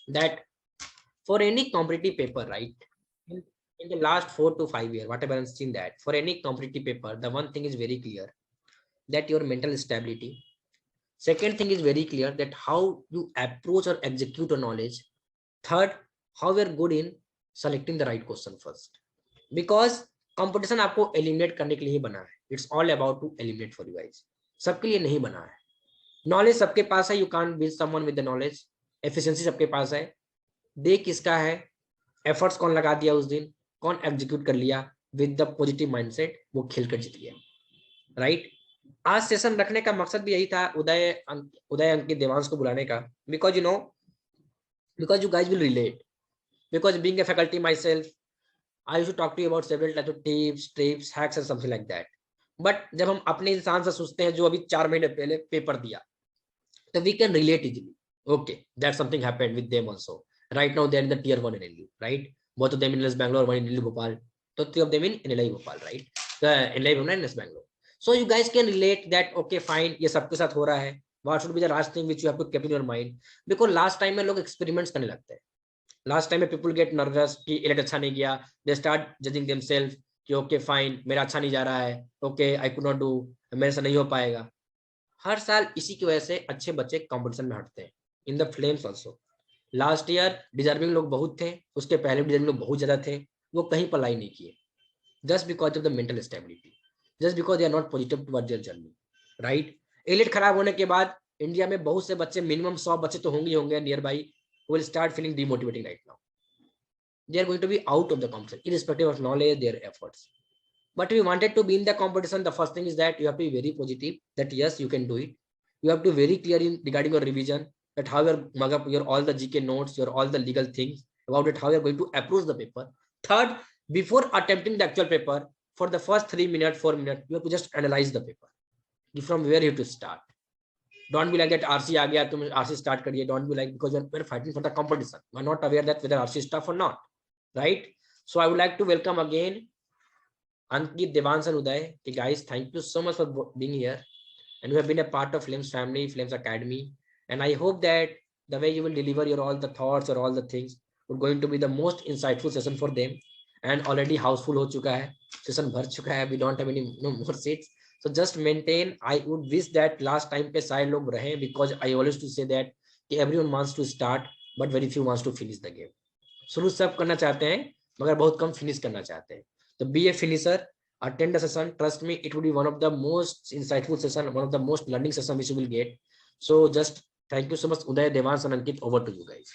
that for any competitive paper, right? In the last 4 to 5 years, whatever I've seen that for any competitive paper, the one thing is very clear that your mental stability. Second thing is very clear that how you approach or execute a knowledge. Third, how you're good in selecting the right question first. Because competition आपको eliminate करने के लिए ही बना है. It's all about to eliminate for you guys. सबके लिए नहीं बना है. नॉलेज सबके पास है. You can't beat someone with the knowledge. Efficiency सबके पास है. दे किसका है, एफर्ट्स कौन लगा दिया उस दिन, कौन एग्जीक्यूट कर लिया विद द पॉजिटिव माइंडसेट, वो खेल कर जीत गया. राइट. आज सेशन रखने का मकसद भी यही था उदय अंकित देवांश को बुलाने का. Because you know, because you guys will relate. Because being a faculty my self, I used to talk to you about several types of tips, tricks, hacks and something like that. But जब हम अपने इंसान से सोचते हैं जो अभी 4 महीने पहले पेपर दिया, तो we can relate easily. Okay, that something happened with them also. Right now they are in the tier 1 in NLU, right? Both of them in NLS Bangalore, one in NLU Bhopal. So 3 of them in NLI Bhopal, right? The NLI Bhopal and NLS Bangalore. So you guys can relate that. Okay, fine, ये सबके साथ हो रहा है. What should be the last thing which you have to keep in your mind? Because last time में लोग experiments करने लगते हैं. लास्ट टाइम में पीपल गेट नर्वस कि इलेक्ट अच्छा नहीं गया. दे स्टार्ट जजिंग देमसेल्फ कि ओके फाइन, मेरा अच्छा नहीं जा रहा है, okay I could not do, मेरे से नहीं हो पाएगा. हर साल इसी की वजह से अच्छे बच्चे कंपटीशन में हटते हैं. In the flames also last year deserving लोग बहुत थे, उसके पहले डिजर्विंग लोग बहुत ज्यादा थे, वो कहीं पर लाई नहीं किए. Just because of the mental stability, just because they are not positive toward their journey. Right. एलिट खराब होने के बाद इंडिया में बहुत से बच्चे, मिनिमम 100 बच्चे तो होंगे near by, will start feeling demotivating right now. They are going to be out of the competition, irrespective of knowledge, their efforts. But if you wanted to be in the competition, the first thing is that you have to be very positive, that yes, you can do it. You have to be very clear in regarding your revision, that how you're mug up your all the GK notes, your all the legal things about it, how you're going to approach the paper. Third, before attempting the actual paper, for the first 3 minutes, 4 minutes, you have to just analyze the paper. From where you have to start. Don't be like that RC आ गया तुम RC start करिए. Don't be like, because we're fighting for the competition. We're not aware that whether RC is tough or not, right? So I would like to welcome again Ankit, Devans and Uday. Okay, guys, thank you so much for being here, and you have been a part of Flames family, Flames Academy, and I hope that the way you will deliver your all the thoughts or all the things are going to be the most insightful session for them. And already houseful हो चुका है, session भर चुका है. We don't have any more seats. So just maintain. I would wish that last time पे सारे लोग रहे, because I always to say that everyone wants to start but very few wants to finish the game. शुरू सब करना चाहते हैं मगर बहुत कम फिनिश करना चाहते हैं. तो be a finisher, attend the session. Trust me, it will be one of the most insightful session, one of the most learning session which you will get. So just thank you so much, Uday, Devans and Ankit. Over to you guys.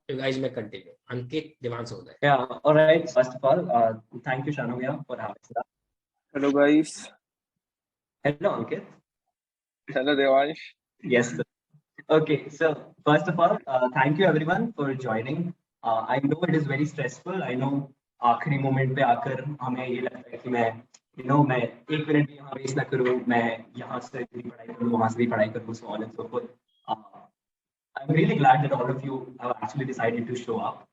You guys may continue. Ankit, Devans, Uday. Yeah, all right. First of all, thank you, Shanuya, for having us. Hello, guys. Hello, Ankit. Hello, Devansh. Yes, sir. Okay, so first of all, thank you everyone for joining. I know it is very stressful. I know आखिरी moment पे आकर हमें ये लगता है कि मैं एक मिनट भी यहाँ वेस्ट ना करूँ, मैं यहाँ से भी पढ़ाई करूँ, वहाँ से भी पढ़ाई करूँ, so on and so forth. I'm really glad that all of you have actually decided to show up.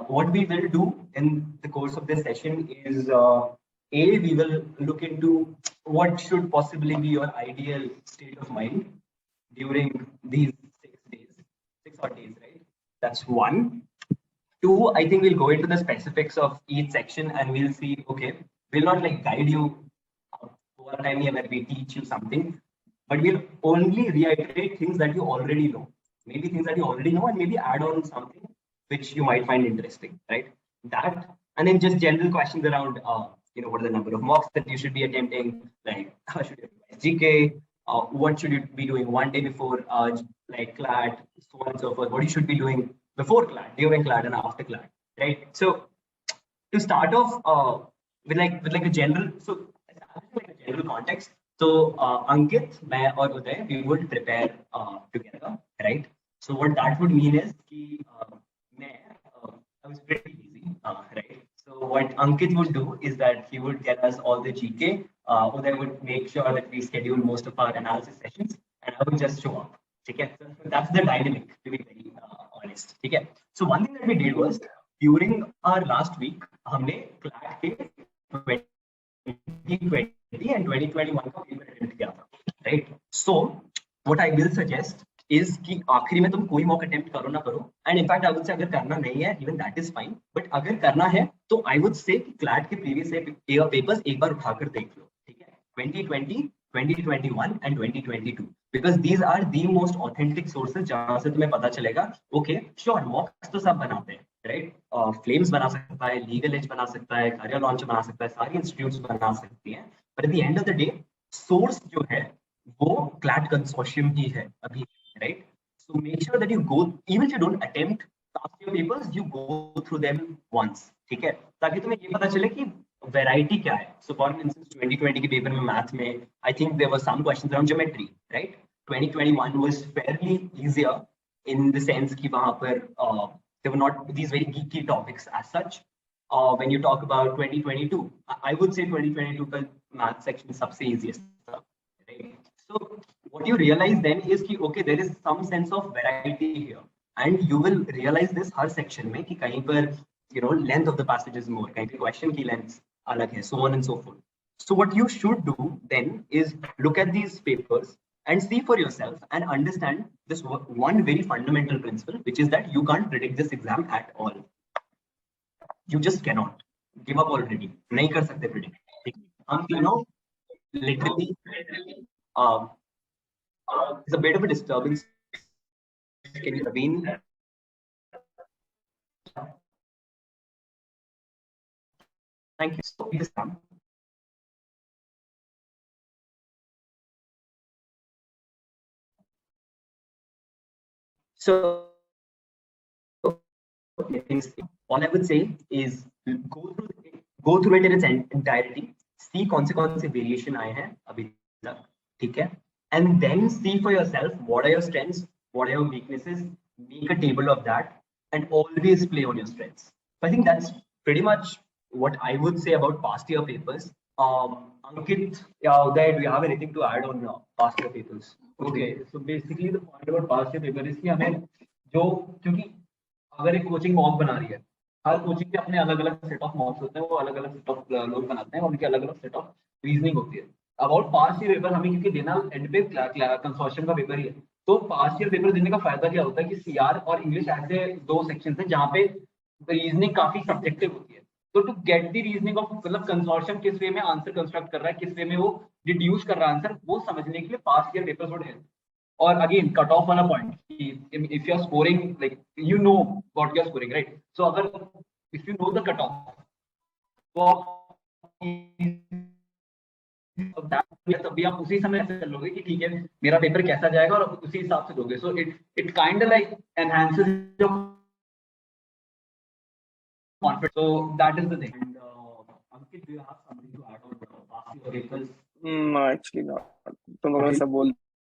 What we will do in the course of this session is, we will look into what should possibly be your ideal state of mind during these 6 odd days, right? That's one. Two, I think we'll go into the specifics of each section and we'll see, okay, we'll not like guide you over time here where we teach you something, but we'll only reiterate things that you already know. Maybe things that you already know and maybe add on something which you might find interesting, right? That, and then just general questions around, what are the number of mocks that you should be attempting, like how should you revise GK, what should you be doing one day before like CLAT, so on and so forth, what you should be doing before CLAT, during CLAT and after CLAT, right? So to start off with like a general, so like a general context. So Ankit, मैं और Uday, we would prepare together, right? So what that would mean is कि I was pretty easy, right? So what Ankit would do is that he would get us all the GK. Uday would make sure that we schedule most of our analysis sessions, and I would just show up. Okay, so that's the dynamic, to be very honest. Okay, so one thing that we did was during our last week, हमने CLAT के 2020 and 2021 का paper attempt किया था, right? So what I will suggest is कि आखिरी में तुम कोई मॉक अटेम्प्ट करो ना करो, एंड इनफैक्ट आई वुड से अगर करना नहीं है even that is fine, but अगर करना है तो आई वुड से क्लैट के प्रीवियस ईयर पेपर्स एक बार उठाकर देख लो, ठीक है? 2020, 2021 and 2022, because these are the most authentic sources जहां से तुम्हें पता चलेगा ओके श्योर मॉक्स तो सब बनाते हैं, राइट? फ्लेम्स बना सकता है, लीगल एज बना सकता है, करियर लॉन्च बना सकता है, सारी इंस्टीट्यूट्स बना सकती हैं, but at the end of the day source जो है वो क्लैट कंसोर्शियम ही है अभी, right? So make sure that you go, even if you don't attempt past year papers, you go through them once, ठीक है? ताकि तुम्हें ये पता चले कि वैरायटी क्या है. So for instance 2020 के पेपर में मैथ में I think there were some questions around geometry, right? 2021 was fairly easier in the sense कि वहाँ पर there were not these very geeky topics as such. When you talk about 2022, I would say 2022 का math section सबसे easiest था, right? So what you realize then is कि okay there is some sense of variety here, and you will realize this her section में कि कहीं पर you know length of the passage is more, कहीं पे question की length अलग है, so on and so forth. So what you should do then is look at these papers and see for yourself and understand this one very fundamental principle, which is that you can't predict this exam at all. You just cannot. Give up already. नहीं कर सकते predict. हम you know literally it's a bit of a disturbance. Can you intervene? Thank you. So, this time. So, all I would say is go through it in its entirety. See कौन से variation आए हैं अभी तक, ठीक है? And then see for yourself what are your strengths, what are your weaknesses. Make a table of that and always play on your strengths. So I think that's pretty much what I would say about past year papers. Ankit, yeah, Uday, do you have anything to add on past year papers? Okay, so basically the point about past year paper is कि हमें जो क्योंकि अगर एक coaching mock बना रही है, हर coaching के अपने अलग अलग सेट ऑफ मॉक्स होते हैं, वो अलग अलग सेट ऑफ लोग बनाते हैं, उनके अलग अलग सेट ऑफ रीजनिंग होती है. अबाउट पास्ट ईयर पेपर हमें क्योंकि देना एंड पे कंसोर्शियम का पेपर ही है, तो पास्ट ईयर पेपर देने का फायदा क्या होता है कि सीआर और इंग्लिश ऐसे दो सेक्शन है जहाँ पे रीजनिंग काफी सब्जेक्टिव होती है. तो to get the reasoning of मतलब कंसोर्शियम किस वे में आंसर कंस्ट्रक्ट कर रहा है, किस वे में वो डिड्यूस कर रहा है आंसर, वो समझने के लिए past year papers would help. और अगेन कट ऑफ वाला point, if you are scoring like you know what you are scoring, right? So अगर if you know the cut off तो तभी आप उसी समय ऐसे कर लोगे कि ठीक है मेरा पेपर कैसा जाएगा और उसी हिसाब से दोगे. So it kind of like enhances your confidence. So that is the thing. And Ankit, do you have something to add on past year papers? No, actually not. तुम लोगों ने सब बोल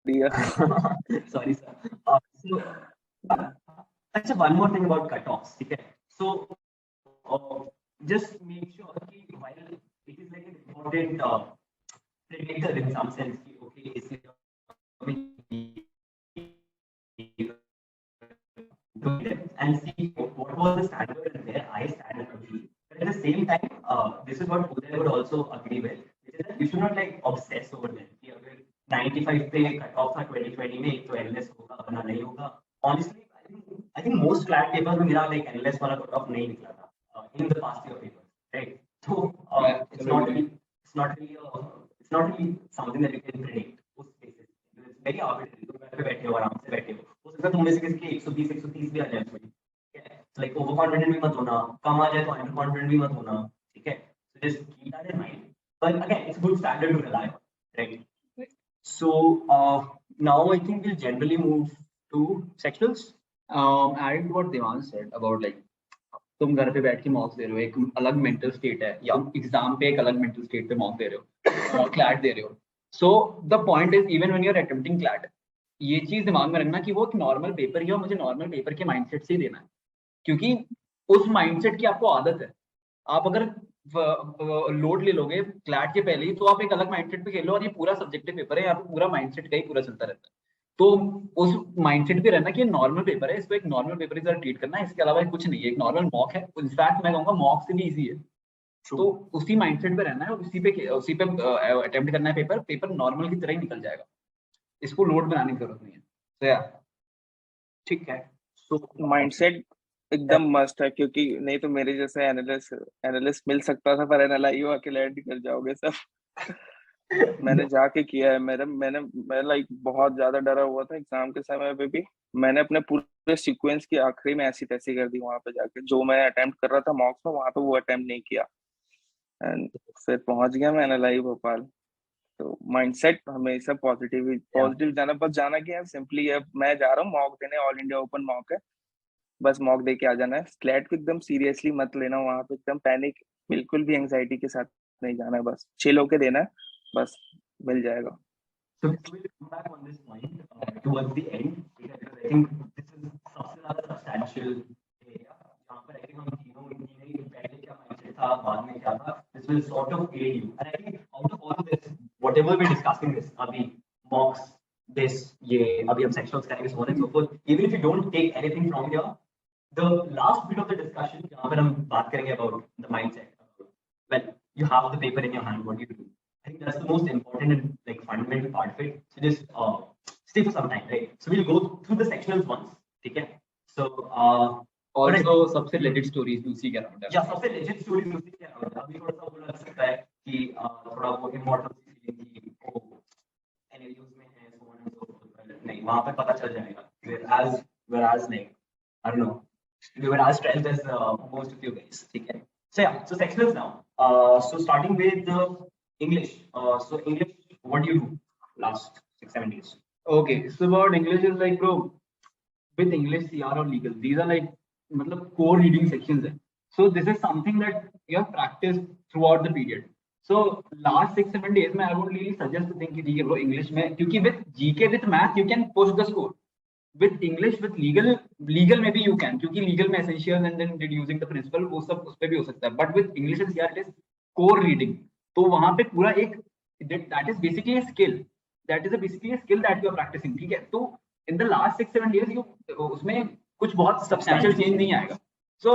दिया. Sorry sir. So अच्छा, one more thing about cutoffs, ठीक है? So just make sure कि while it is like an important predictor in some sense कि okay इसलिए and see what was the standard and where I stand currently. But at the same time, this is what Uday would also agree with, which is that you should not like obsess over them. कि अगर 95 पे cut off था 2020 में तो endless होगा वरना नहीं होगा. Honestly, I think most flat papers में मेरा like endless वाला cut off नहीं निकला था in the past year papers, right? So it's not really something that you can predict. उस basis it's very arbitrary. तुम घर पे बैठे हो आराम से बैठे हो सकता तुम में से किसी के 120 130 भी आ जाए इसमें, ठीक है? लाइक ओवर कॉन्फिडेंट भी मत होना, कम आ जाए तो अंडर कॉन्फिडेंट भी मत होना, ठीक है? So just keep that in mind, but again it's good standard to rely on, right? So now I think we will generally move to sectionals. Adding to what Devan said about like तुम घर पे बैठ के मॉक्स दे रहे हो, एक अलग mental state है, या एग्जाम पे एक अलग मेंटल स्टेट पे मॉक दे रहे हो, क्लैट दे रहे हो. So the point is even when you are attempting CLAT, ये चीज दिमाग में रखना कि वो एक नॉर्मल पेपर ही है और मुझे नॉर्मल पेपर के माइंडसेट से ही देना है, क्योंकि उस माइंडसेट की आपको आदत है. आप अगर लोड ले लोगे क्लैट के पहले ही तो आप एक अलग माइंडसेट पे खेलो और ये पूरा सब्जेक्टिव पेपर है, यहाँ पे पूरा माइंडसेट का ही पूरा चलता रहता है. तो उस माइंडसेट पे रहना कि नॉर्मल पेपर है, इसको एक नॉर्मल पेपर की तरह ट्रीट करना है, इसके अलावा कुछ नहीं है, एक नॉर्मल मॉक है. इनफैक्ट मैं कहूँगा मॉक से भी इजी है. तो उसी माइंडसेट पे रहना है और उसी पे अटेम्प्ट करना है पेपर नॉर्मल की तरह ही निकल जाएगा, इसको लोड बनाने की जरूरत नहीं है। तो यार ठीक है, सो माइंडसेट एकदम मस्ट है, क्योंकि नहीं तो मेरे जैसे एनालिस्ट मिल सकता था, पर एनालाइज आके लैंड कर जाओगे सब। मैंने जाके किया है, मैं लाइक बहुत ज्यादा डरा हुआ था एग्जाम के समय पे भी। मैंने अपने पूरे सीक्वेंस की आखिरी में ऐसी तैसी कर दी वहां पे जाके, जो मैं अटेम्प्ट कर रहा था मॉक्स में वहां पे वो अटेम्प्ट नहीं किया, एंड फिर पहुंच गया मैं एनालाइज भोपाल। तो माइंडसेट हमेशा पॉजिटिव जाना, बस जाना कि यार सिंपली अब मैं जा रहा हूँ मॉक देने, ऑल इंडिया ओपन मॉक है, बस मॉक दे के आ जाना है। स्लैट को एकदम सीरियसली मत लेना, वहां पे एकदम पैनिक, बिल्कुल भी एंजाइटी के साथ नहीं जाना है, बस चिल होके देना है, बस मिल जाएगा। So we'll come back on this point towards the end, because I think this is सबसे ज़्यादा substantial area जहाँ पर I think हम तीनों इंजीनियरिंग पहले क्या mindset था, बाद में क्या था, this will sort of aid you. And I think out of all of this, whatever we're discussing this, अभी mocks, this, ये, अभी हम sectionals करेंगे, so on and so forth. Even if you don't take anything from here, the last bit of the discussion जहाँ पर हम बात करेंगे about the mindset, when you have the paper in your hand, what do you do? I think that's the most important and like fundamental part of it. So just stay for some time, right? So we'll go through the sectionals once, okay? So also सबसे legit stories दूसरी क्या round है? या सबसे legit stories दूसरी क्या round है? अभी थोड़ा सा बोला जा सकता है कि थोड़ा वो immortal feeling की वो NLUs में है, so on and so forth. नहीं, वहाँ पे पता चल जाएगा. Whereas like I don't know, we were as stressed as most of you guys, okay? So yeah, so sectionals now. So starting with English. So English, what do you do last 6-7 days? Okay, so about English is like, bro, with English, CR or legal, these are like मतलब core reading sections है. So this is something that you have practiced throughout the period. So last 6-7 days में I would really suggest to think कि ठीक है bro English में, क्योंकि with GK with math you can push the score. With English with legal maybe you can, क्योंकि legal में essential and then deducing the principle वो सब उस पे भी हो सकता है. But with English and CR it is core reading. तो वहां पे पूरा एक that is basically a skill, basically a skill that you are practicing, ठीक है? तो in the last 6-7 days you उसमें कुछ बहुत substantial change नहीं आएगा. So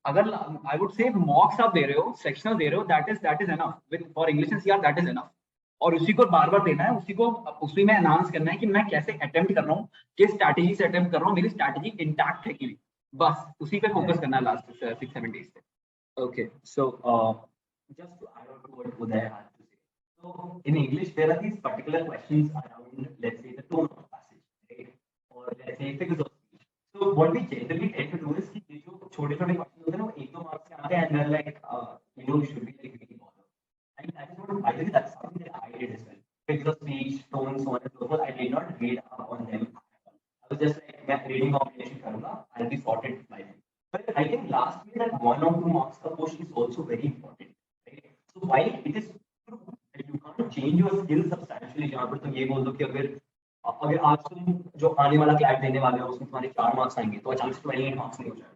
अगर I would say mocks आप दे रहे हो, sectional दे रहे हो, that is enough. With for English and CR that is enough. और उसी को बार बार देना है, उसी में अनाउंस करना है कि मैं कैसे अटेम्प्ट कर रहा हूँ, किस स्ट्रैटेजी से अटेम्प्ट कर रहा हूँ, मेरी स्ट्रैटेजी इंटैक्ट है कि नहीं, बस उसी पे फोकस करना है लास्ट 6-7 days पे. Okay, so just to add on to what Uday had to say. So in English, there are these particular questions around, let's say, the tone of passage, right? Or let's say figures of speech. So what we generally tend to do is कि ये जो छोटे-छोटे questions होते हैं ना, वो 1-2 marks के आते हैं, and they're like, should we like really bother? And that is what I think that's something that I did as well. Figures of speech, tones, so on and so forth. I did not read up on them. I was just like, मैं reading comprehension करूँगा, I'll be sorted by them. But I think lastly that 1 or 2 marks का push is also very important. Right? So while it is true that you can't change your skills substantially, जहाँ पर तुम ये बोल दो कि अगर आज तुम जो आने वाला क्लैट देने वाले हो उसमें तुम्हारे 4 मार्क्स आएंगे तो अचानक से 28 मार्क्स नहीं हो जाएगा,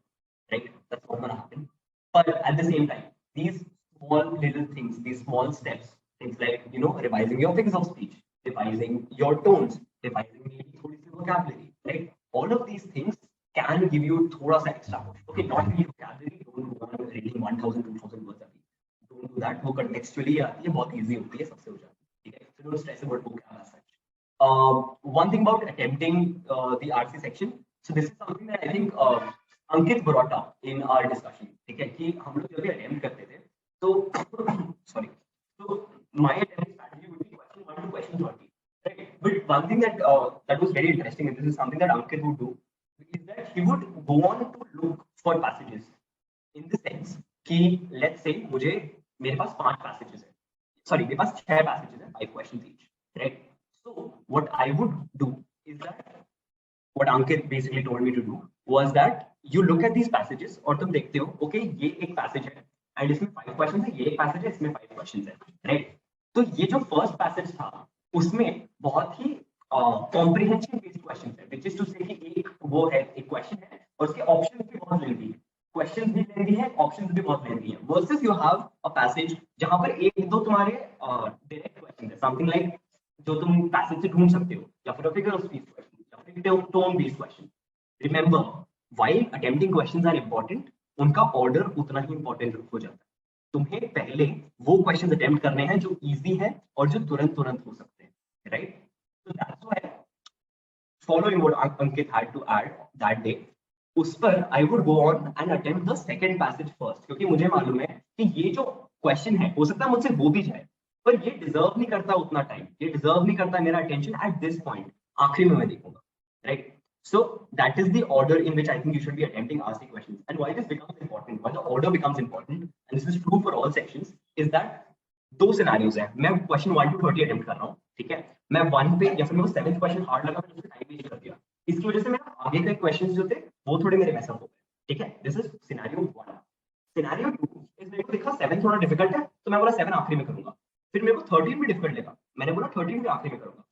right? That's not going to happen. But at the same time, these small little things, these small steps, things like revising your figures of speech, revising your tones, revising maybe थोड़ी सी vocabulary, right? All of these things can give you थोड़ा सा extra push. Okay, not really vocabulary, don't go on reading 1000-2000 words a week. Don't do that. वो contextually आती है, बहुत easy होती है, सबसे हो जाती है, ठीक है? So don't stress about vocab as such. One thing about attempting the RC section. So this is something that I think Ankit brought up in our discussion. ठीक है कि हम लोग जब भी attempt करते थे तो sorry. So my attempt strategy would be question 1 to question 20. Right? But one thing that that was very interesting, and this is something that Ankit would do, is that he would go on to look for passages. In the sense कि let's say मेरे पास 5 passages है. Sorry, मेरे पास 6 passages हैं, 5 questions each. Right? So what I would do is that what Ankit basically told me to do was that you look at these passages और तुम देखते हो, okay, ये एक passage है and इसमें 5 questions है, ये एक passage है, इसमें 5 questions है, right? तो ये जो first passage था उसमें बहुत ही comprehension based questions है, which is to say कि एक वो है, एक question है और उसके options भी बहुत लेंदी है, questions भी लेंदी है, options भी बहुत लेंदी है, versus you have a passage जहाँ पर एक दो तुम्हारे direct questions है, something like जो तुम पैसेज से ढूंढ सकते हो या फिर फिगर ऑफ स्पीच क्वेश्चन या फिर tone based question. Remember, while attempting questions are important, उनका ऑर्डर उतना ही इंपॉर्टेंट हो जाता है. तुम्हें पहले वो क्वेश्चंस अटेम्प्ट करने हैं जो इजी है और जो तुरंत हो सकते हैं, right? So that's why following what Ankit had to add that day, उस पर I would go on and attempt the second passage first, क्योंकि मुझे मालूम है कि ये जो क्वेश्चन है हो सकता है मुझसे हो भी जाए, पर ये डिजर्व नहीं करता उतना टाइम, ये डिजर्व नहीं करता मेरा अटेंशन एट दिस पॉइंट, आखिरी में मैं देखूंगा, right? So that is the order in which I think you should be attempting RC questions. And why this becomes important, why the order becomes important, and this is true for all sections, is that दो scenarios है. मैं question 1 to 30 attempt कर रहा हूँ, ठीक है? मैं 1 पे या फिर मेरे को 7th क्वेश्चन हार्ड लगा, मैंने उसमें टाइम वेस्ट कर दिया, इसकी वजह से मेरा आगे के क्वेश्चंस जो थे वो थोड़े मेरे मैस अप हो गए, ठीक है? This is scenario 1. सिनेरियो 2 इस मेरे को दिखा 7 थोड़ा डिफिकल्ट है, तो मैं बोला 7 आखिरी में करूंगा. फिर मेरे को 13 भी डिफिकल्ट लगा, मैंने बोला 13 भी आखिरी में करूंगा.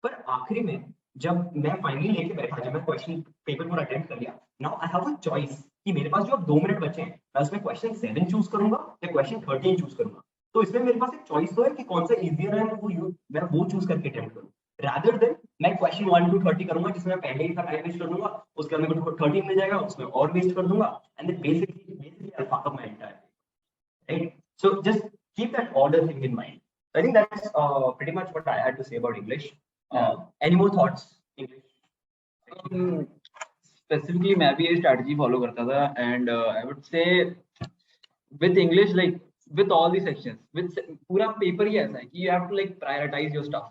पर आखिरी में जब मैं फाइनली लेके बैठा, जब मैं क्वेश्चन पेपर पूरा अटेम्प्ट कर लिया, now I have a choice कि मेरे पास जो अब 2 मिनट बचे हैं, मैं उसमें क्वेश्चन 7 चूज करूंगा या क्वेश्चन 13 चूज करूंगा. तो इसमें मेरे पास एक चॉइस तो है कि कौन सा इजियर है, मैं वो चूज करके अटेम्प्ट करूं, रादर देन मैं क्वेश्चन 1 to 30 करूंगा जिसमें मैं पहले ही था टाइम वेस्ट कर दूंगा, उसके बाद मेरे को 13 मिल जाएगा, उसमें और वेस्ट कर दूंगा, and then basically I fuck up my entire, right? So just keep that order thing in mind. I think that's pretty much what I had to say about English. Any more thoughts English? Specifically मैं भी ये strategy follow करता था, and I would say with English, like with all the sections, with पूरा paper ही ऐसा है कि you have to like prioritise your stuff.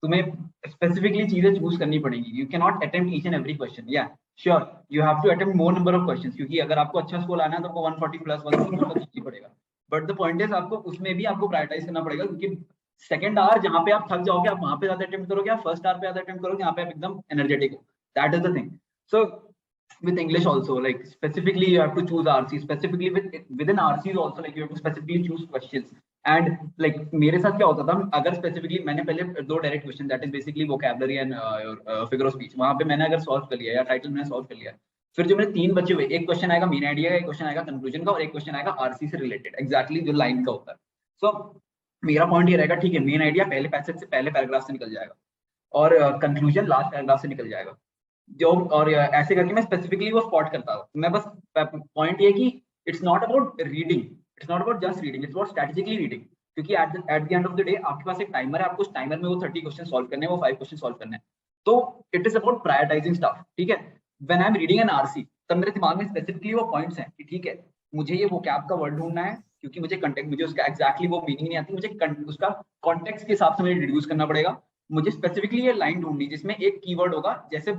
तुम्हें स्पेसिफिकली चीजें चूज करनी पड़ेगी. You can not attempt each and every question. या sure you have to attempt more number of questions, क्योंकि अगर आपको अच्छा स्कोर आना है तो आपको 140 प्लस 140 तक ही पड़ेगा. बट द पॉइंट इज आपको उसमें भी आपको प्रायोरिटाइज करना पड़ेगा, क्योंकि सेकंड आवर जहां पे आप थक जाओगे, आप वहां पे ज्यादा अटेम्प्ट करोगे, आप फर्स्ट आवर पे ज्यादा अटेम्प्ट करोगे, यहाँ पे आप एकदम एनर्जेटिक हो. That is the thing. So with English also, like specifically you have to choose RC, specifically within RCs also, like you have to specifically choose questions. And like मेरे साथ क्या होता था, अगर specifically मैंने पहले 2 direct question, that is basically vocabulary and figure of speech, वहां पे मैंने अगर सॉल्व कर लिया या टाइटल मैंने सॉल्व कर लिया, फिर जो मेरे 3 बचे हुए, एक क्वेश्चन आएगा मेन आइडिया का, एक क्वेश्चन आएगा कंक्लूजन का, और एक क्वेश्चन आएगा आरसी से रिलेटेड, एक्जैक्टली जो लाइन का होता है. सो मेरा पॉइंट ये रहेगा, ठीक है, मेन आइडिया पहले पैसेज से, पहले पैराग्राफ से निकल जाएगा, और कंक्लूजन लास्ट पैराग्राफ से निकल जाएगा, जो और ऐसे करके मैं स्पेसिफिकली वो स्पॉट करता हूँ. मैं बस पॉइंट ये कि it's not about reading, it's not about just reading, it's about strategically reading, क्योंकि at the end of the day आपके पास एक टाइमर है, आपको उस टाइमर में वो 30 क्वेश्चन सॉल्व करने हैं, वो 5 क्वेश्चन सॉल्व करने हैं. तो it is about prioritising stuff, ठीक है? When I am reading an RC, तब मेरे दिमाग में स्पेसिफिकली वो पॉइंट्स हैं कि ठीक है, मुझे ये वोकैब का वर्ड ढूंढना है, क्योंकि मुझे कंटेक्ट, मुझे उसका एक्जैक्टली वो मीनिंग नहीं आती, मुझे उसका कॉन्टेक्स्ट के हिसाब से मुझे डिड्यूस करना पड़ेगा. मुझे स्पेसिफिकली ये लाइन ढूंढनी जिसमें एक कीवर्ड होगा, जैसे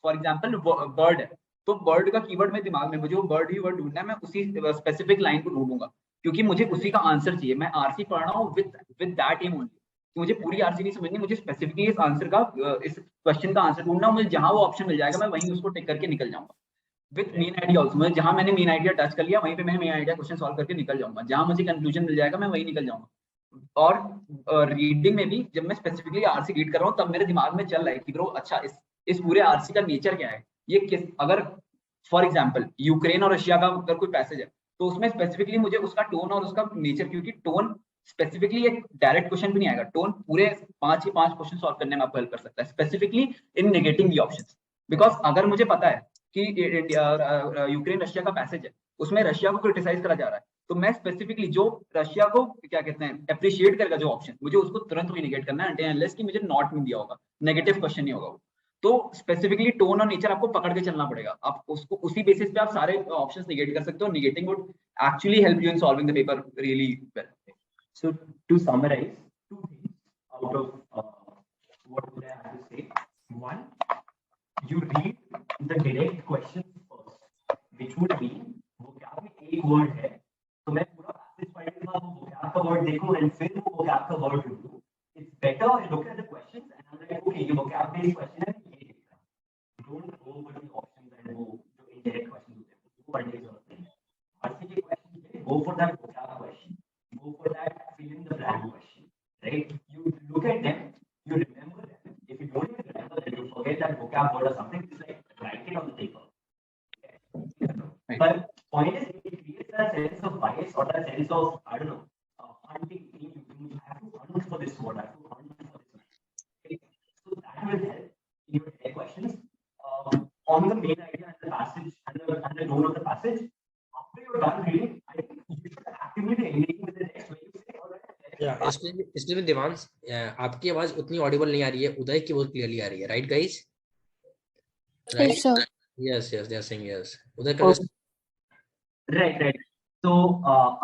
फॉर एग्जाम्पल बर्ड है, तो बर्ड का कीवर्ड मेरे दिमाग में, मुझे वो बर्ड ही वर्ड ढूंढना है, मैं उसी स्पेसिफिक लाइन को ढूंढूंगा, क्योंकि मुझे उसी का आंसर चाहिए. मैं आरसी पढ़ रहा हूँ विद दैट एम ओनली, मुझे पूरी आरसी नहीं समझनी, मुझे स्पेसिफिकली इस आंसर का, इस क्वेश्चन का आंसर ढूंढना, मुझे जहां वो ऑप्शन मिल जाएगा मैं वहीं उसको टिक करके निकल जाऊंगा. विद मेन आइडिया ऑल्सो, मैं जहां मैंने मेन आइडिया टच कर लिया वहीं पे मैं मेन आइडिया क्वेश्चन सॉल्व करके निकल जाऊंगा, जहां मुझे कंक्लूजन मिल जाएगा मैं वहीं निकल जाऊंगा. और रीडिंग में भी जब मैं स्पेसिफिकली आरसी रीड कर रहा हूँ, तब मेरे दिमाग में चल रहा है कि ब्रो अच्छा, इस पूरे आरसी का नेचर क्या है, ये किस, अगर फॉर एग्जांपल यूक्रेन और रशिया का अगर कोई पैसेज है, तो उसमें स्पेसिफिकली मुझे उसका टोन और उसका नेचर, क्योंकि टोन स्पेसिफिकली एक डायरेक्ट क्वेश्चन भी नहीं आएगा, टोन पूरे 5 क्वेश्चन सॉल्व करने में आपको हेल्प कर सकता है, specifically in negating the options. Because अगर मुझे पता है कि यूक्रेन रशिया का पैसेज है, उसमें रशिया को क्रिटिसाइज करा जा रहा है, तो मैं स्पेसिफिकली जो रशिया को क्या कहते हैं अप्रिशिएट करेगा जो ऑप्शन, मुझे उसको तुरंत वही निगेट करना है, अनटिल अनलेस कि मुझे नॉट में दिया होगा, नेगेटिव क्वेश्चन नहीं होगा वो. तो स्पेसिफिकली टोन और नेचर आपको पकड़ के चलना पड़ेगा, आप उसको उसी बेसिस पे आप सारे ऑप्शंस निगेट कर सकते हो. Negating would actually help you in solving the paper really well. So to summarize, 2 things out of what would I have to say. One, you read the direct questions first, which would be vocab में एक word है, तो मैं पूरा passage पढ़ने के बाद वो vocab का word देखूं and फिर वो vocab का word ढूंढूं. It's better I look at the questions and I'm like, okay, ये vocab based question है, ये देखना. Don't go for the options and वो जो indirect questions होते हैं, वो पढ़ने की जरूरत नहीं है. RC के questions में go for that vocab question. Go for that fill in the blank question, right? You look at them, you remember them. If you don't even remember them, you forget that vocab word or something, it's like write it on the paper. Okay. But point is, it creates that sense of bias or that sense of, I don't know, hunting. You have to hunt for this word, I have to hunt for this word. Okay? So that will help in your tech questions. On the main idea and the passage and the tone of the passage, after you're done reading, I think you should actively be engaging with इसमें देवांश आपकी आवाज उतनी Audible नहीं आ रही है, उदय की बहुत clearly आ रही है, right guys? Yes, sir. Yes yes they are saying yes. Uday Oh. can right तो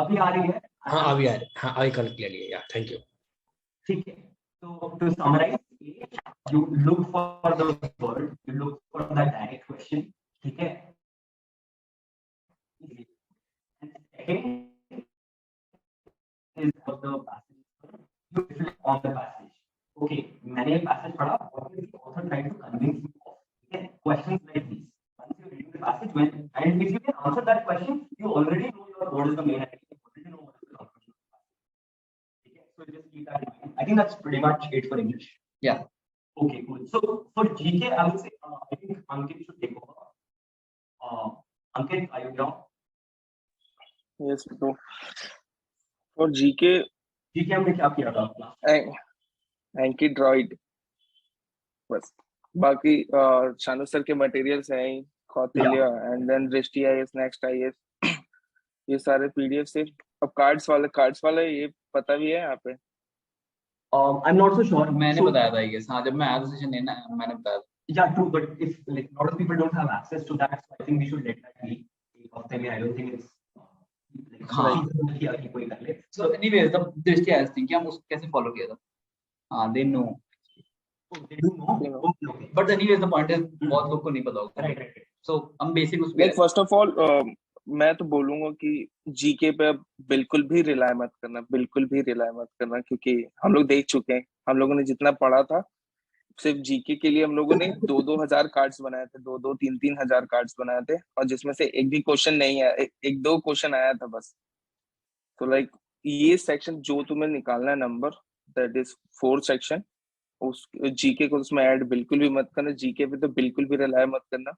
अभी आ रही है? हाँ अभी आ रही, हाँ अभी कल क्लियरली है, या थैंक यू। ठीक है, तो to summarise, you look for the word, you look for the direct question, ठीक है? Second is for the passage, you reflect on the passage. Okay, मैंने ये passage पढ़ा, what is the author trying to convince you of? Okay, questions like these. Once you read the passage, and if you can answer that question, you already know what is the main idea. You already know what is the conclusion. Okay, so just keep that in mind. I think that's pretty much it for English. Yeah. Okay, cool. So for GK, I would say I think Ankit should take over. Ankit, are you down? Yes, bro. For GK, GK हमने क्या किया था अपना? एंकी droid, बस बाकी Shanu sir के materials हैं ही, Kautilya and then दृष्टि आईएएस, नेक्स्ट आईएएस, ये सारे पीडीएफ से। अब कार्ड्स वाला ये पता भी है यहाँ पे? I'm not so sure. मैंने बताया था ये, हाँ जब मैं आया था सेशन लेना, मैंने बताया था। Yeah, true, but if like a lot of people don't have access to that, so I think we should let that be. Of them, I don't think it's like कोई कर ले. So anyway, the दृष्टि IAS थी कि हम उसको कैसे follow किया था? हाँ, they know. They do know. Okay. But anyways, the point is बहुत लोग को नहीं पता होगा। Right. So हम बेसिक उस पे लाइक फर्स्ट ऑफ ऑल मैं तो बोलूंगा कि जीके पे अब बिल्कुल भी रिलाय मत करना, क्योंकि हम लोग देख चुके हैं, हम लोगों ने जितना पढ़ा था सिर्फ जीके के लिए हम लोगों ने 2-2 हजार कार्ड्स बनाए थे, 2-2 3-3 हजार कार्ड्स बनाए थे, और जिसमें से एक भी क्वेश्चन नहीं है, एक दो क्वेश्चन आया था बस। तो लाइक ये सेक्शन जो तुम्हें निकालना है नंबर, दैट इज 4 सेक्शन, उस जीके को उसमें ऐड बिल्कुल भी मत करना। जीके पे तो बिल्कुल भी रिलाय मत करना,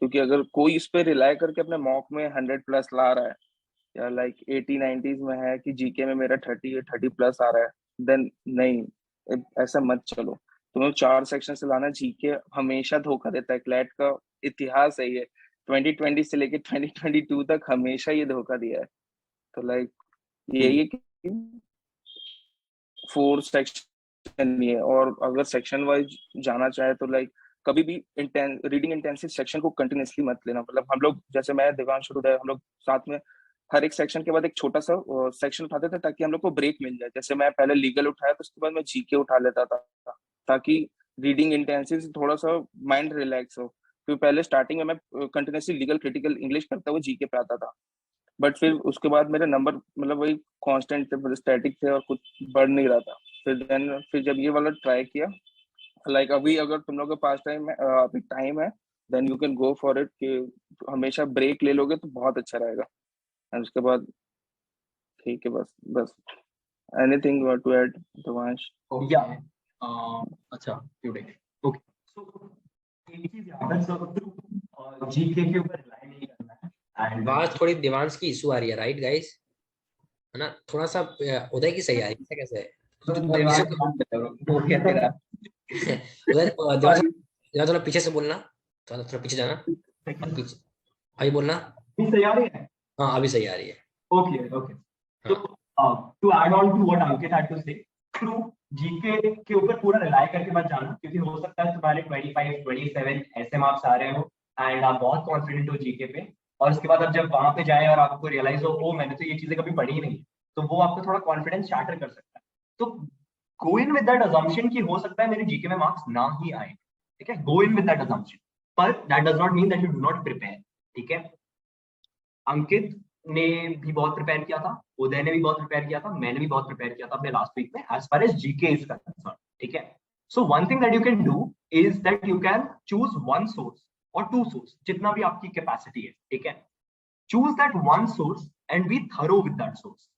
क्योंकि अगर कोई इस पे रिलाय करके अपने मॉक में 100 प्लस ला रहा है, या लाइक 80-90s में है कि जीके में मेरा 30 प्लस आ रहा है, देन नहीं, ऐसा मत चलो। तुम्हें 4 सेक्शन से लाना। जीके हमेशा धोखा देता है, क्लैट का इतिहास है ये, 2020 से लेके 2022 तक हमेशा ये धोखा दिया है। तो लाइक यही 4 सेक्शन ये, और अगर सेक्शन वाइज जाना चाहे तो लाइक कभी भी रीडिंग इंटेंसिव सेक्शन को कंटिन्यूसली मत लेना। मतलब हम लोग, जैसे मैं, देवांश, हम लोग साथ में हर एक सेक्शन के बाद एक छोटा सा सेक्शन उठाते थे, ताकि हम लोग को ब्रेक मिल जाए। जैसे मैं पहले लीगल उठाया, तो उसके बाद मैं जीके उठा लेता था, ताकि रीडिंग इंटेंसिव से थोड़ा सा माइंड रिलैक्स हो। क्योंकि पहले स्टार्टिंग में मैं कंटिन्यूसली लीगल क्रिटिकल इंग्लिश करता हुआ जीके पे आता था, बट फिर उसके बाद मेरे नंबर मतलब वही कांस्टेंट थे, स्टैटिक थे, और कुछ बढ़ नहीं रहा था। फिर जब ये वाला ट्राई किया, लाइक अभी अगर तुम लोग के पास अभी टाइम है, then you can go for it, कि हमेशा ब्रेक ले लोगे तो बहुत अच्छा रहेगा। एंड उसके बाद ठीक है, बस anything you want to add, Devansh? Yeah. अच्छा, टुडे Okay. So एक चीज याद है, so जीके के ऊपर रिलाय नहीं करना है। And बात थोड़ी देवांश की इशू आ रही है, राइट गाइस? है ना, थोड़ा सा उदय की सही आ रही है, कैसे है? उदय देवांश थोड़ा पीछे से बोलना, थोड़ा पीछे जाना, पीछे अभी बोलना। सही आ रही है? हाँ अभी सही आ रही है। Okay. So to add on to what Ankit had to say, true, GK के ऊपर पूरा रिलाय करके मत जाना, क्योंकि हो सकता है तुम्हारे 25-27 ऐसे मार्क्स आ रहे हो एंड आप बहुत कॉन्फिडेंट हो जीके पे, और उसके बाद अब जब वहां पे जाए और आपको रियलाइज हो, ओ मैंने तो ये चीजें कभी पढ़ी ही नहीं, तो वो आपको थोड़ा कॉन्फिडेंस शैटर कर सकता है। तो गो इन विद दैट अजम्पशन कि हो सकता है मेरे जीके में मार्क्स ना ही आए, ठीक है? गो इन विद दैट अजम्पशन, पर that does not mean that you do not prepare, ठीक है? अंकित ने भी बहुत प्रिपेयर किया था, उदय ने भी बहुत प्रिपेयर किया था, मैंने भी बहुत प्रिपेयर किया था अपने लास्ट वीक में, as far as GK is concern, ठीक है? So one thing that you can do is that you can choose 1 source और 2 सोर्स, जितना भी आपकी कैपेसिटी है, ठीक है? Choose that 1 source and B thorough with that source.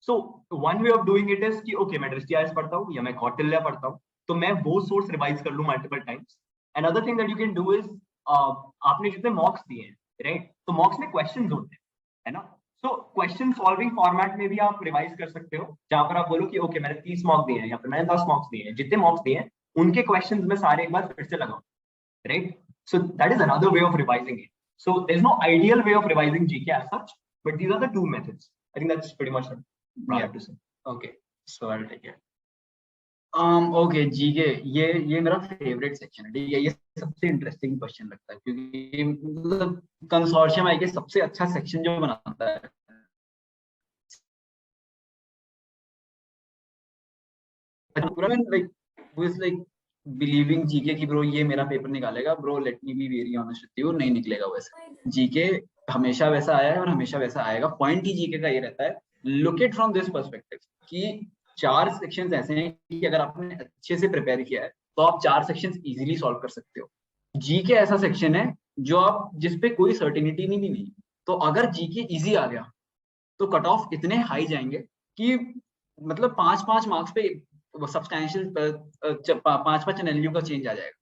So one way of doing it is कि okay मैं दृष्टि आईएएस पढ़ता हूँ या मैं कौटिल्य पढ़ता हूँ, तो मैं वो सोर्स रिवाइज कर लूं multiple times. Another thing that you can do is, आपने जितने मॉक्स दिए हैं, राइट, तो मॉक्स में क्वेश्चंस होते हैं, है ना? सो क्वेश्चन सॉल्विंग फॉर्मेट में भी आप रिवाइज कर सकते हो, जहां पर आप बोलो कि ओके मैंने 30 मार्क्स दिए हैं या फिर मैंने 10 मार्क्स दिए हैं, जितने मार्क्स दिए हैं उनके क्वेश्चंस में सारे एक बार फिर से लगाओ, right? So that is another way of revising it. So there is no ideal way of revising GK as such, but these are the 2 methods. I think that's pretty much what I have to say. Okay, so I'll take it. Okay GK, ये मेरा favourite section है, ठीक है। ये सबसे interesting question लगता है क्योंकि मतलब कंसोर्शियम आई के सबसे अच्छा सेक्शन जो बनाता है लाइक बिलीविंग जीके की ब्रो ये मेरा पेपर निकालेगा, bro let me be very honest with you, नहीं निकलेगा वैसे। जीके हमेशा वैसा आया है और हमेशा वैसा आएगा। पॉइंट ही जीके का ये रहता है, look it from this perspective कि 4 सेक्शंस ऐसे हैं कि अगर आपने अच्छे से प्रिपेयर किया है तो आप 4 सेक्शंस इजीली सॉल्व कर सकते हो। जीके ऐसा सेक्शन है जो आप जिसपे कोई सर्टिनिटी नहीं, तो अगर जीके इजी आ गया तो कट ऑफ इतने हाई जाएंगे कि मतलब 5-5 मार्क्स पे सब्सटैंशियल 5-5 एनएलयू का चेंज आ जाएगा।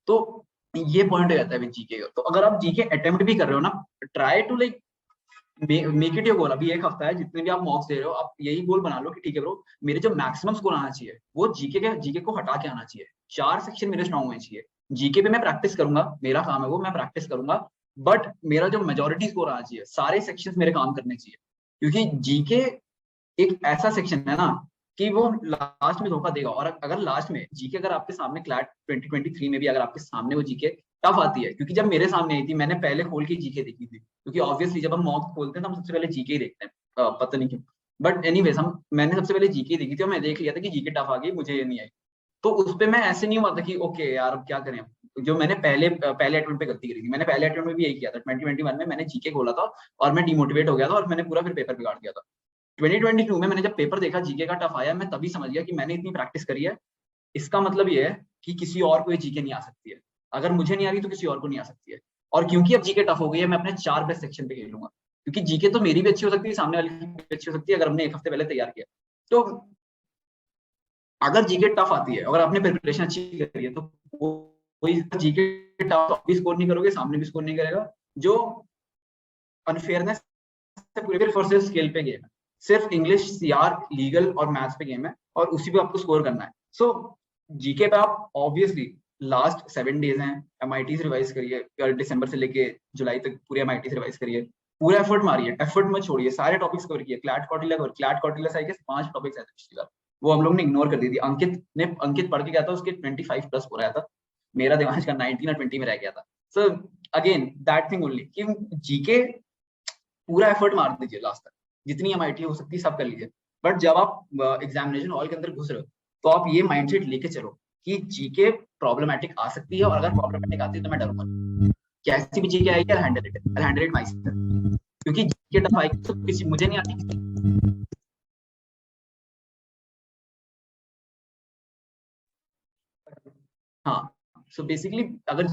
तो ये पॉइंट हो जाता है जीके का। तो अगर आप जीके अटेम्प्ट भी कर रहे हो ना, try to like make it your goal. अभी एक हफ्ता है, जितने भी आप मॉक्स दे रहे हो आप यही गोल बना लो कि ठीक है ब्रो, मेरे जो मैक्सिमम स्कोर आना चाहिए वो जीके को हटा के आना चाहिए। 4 सेक्शन मेरे स्ट्रॉन्ग होने चाहिए। जीके पे मैं प्रैक्टिस करूंगा, मेरा काम है वो, मैं प्रैक्टिस करूंगा, बट मेरा जो मेजोरिटी स्कोर आना चाहिए, सारे सेक्शंस मेरे काम करने चाहिए। क्योंकि जीके एक ऐसा सेक्शन है ना कि वो लास्ट में धोखा देगा। और अगर लास्ट में जीके अगर आपके सामने क्लैट 2023 में भी अगर आपके सामने वो जीके टफ आती है, क्योंकि जब मेरे सामने आई थी मैंने पहले खोल के जीके देखी थी, क्योंकि ऑब्वियसली जब हम मॉक खोलते हैं तो हम सबसे पहले जीके ही देखते हैं, पता नहीं क्यों, बट एनीवेज मैंने सबसे पहले जीके देखी थी और मैं देख लिया था कि जीके टफ आ गई, मुझे ये नहीं आई। तो उस पर मैं ऐसे नहीं हुआ था कि ओके यार अब क्या करें। जो मैंने पहले अटेम्प्ट पे गलती करी थी, मैंने पहले अटेम्प्ट में भी यही किया था। 2021 में मैंने जीके खोला था और मैं डिमोटिवेट हो गया था और मैंने पूरा फिर पेपर बिगाड़ दिया था। 2022 में मैंने जब पेपर देखा जीके का टफ आया, मैं तभी समझ गया कि मैंने इतनी प्रैक्टिस करी है, इसका मतलब ये है कि किसी और को ये जीके नहीं आ सकती है। अगर मुझे नहीं आ रही तो किसी और को नहीं आ सकती है। और क्योंकि अब जीके टफ हो गई है, मैं अपने 4 बेस्ट सेक्शन पे खेलूंगा, क्योंकि जीके तो मेरी भी अच्छी हो सकती है, सामने वाली की भी अच्छी हो सकती है अगर हमने एक हफ्ते पहले तैयार किया। तो अगर जीके टफ आती है, अगर आपने प्रिपरेशन अच्छी करी है, तो कोई जीके टफ भी स्कोर नहीं करोगे, सामने भी स्कोर नहीं करेगा। जो अनफेयरनेस पूरे फोर्सेस स्केल पे गेम है, सिर्फ इंग्लिश, सीआर, लीगल और मैथ्स पे गेम है और उसी पे आपको स्कोर करना है। सो जीके पे आप ऑब्वियसली लास्ट 7 डेज हैं, एमआईटीज रिवाइज करिए, दिसंबर से लेके जुलाई तक पूरे एमआईटीज रिवाइज करिए, पूरा एफर्ट मारिए, एफर्ट मत छोड़िए, सारे टॉपिक्स कवर किए। क्लैट कॉटिला आई के 5 टॉपिक्स आए थे पिछली बार, वो हम लोग ने इग्नोर कर दी थी। अंकित पढ़ के गया था, उसके 25 प्लस हो रहा था, मेरा दिमाग का 19 और 20 में रह गया था। So again that thing only कि जीके पूरा एफर्ट मार दीजिए लास्ट तक, जितनी एमआईटी हो सकती है सब कर लीजिए। बट जब आप एग्जामिनेशन हॉल के अंदर घुस रहे हो तो आप ये माइंडसेट लेके चलो कि जीके प्रॉब्लमेटिक आ सकती है, और अगर प्रॉब्लमेटिक आती है तो मैं डरूंगा, कैसी भी जीके आएगी, आई हैंडल इट मायसेल्फ। क्योंकि जीके टफ आएगी तो किसी मुझे नहीं आती। हाँ, सो बेसिकली अगर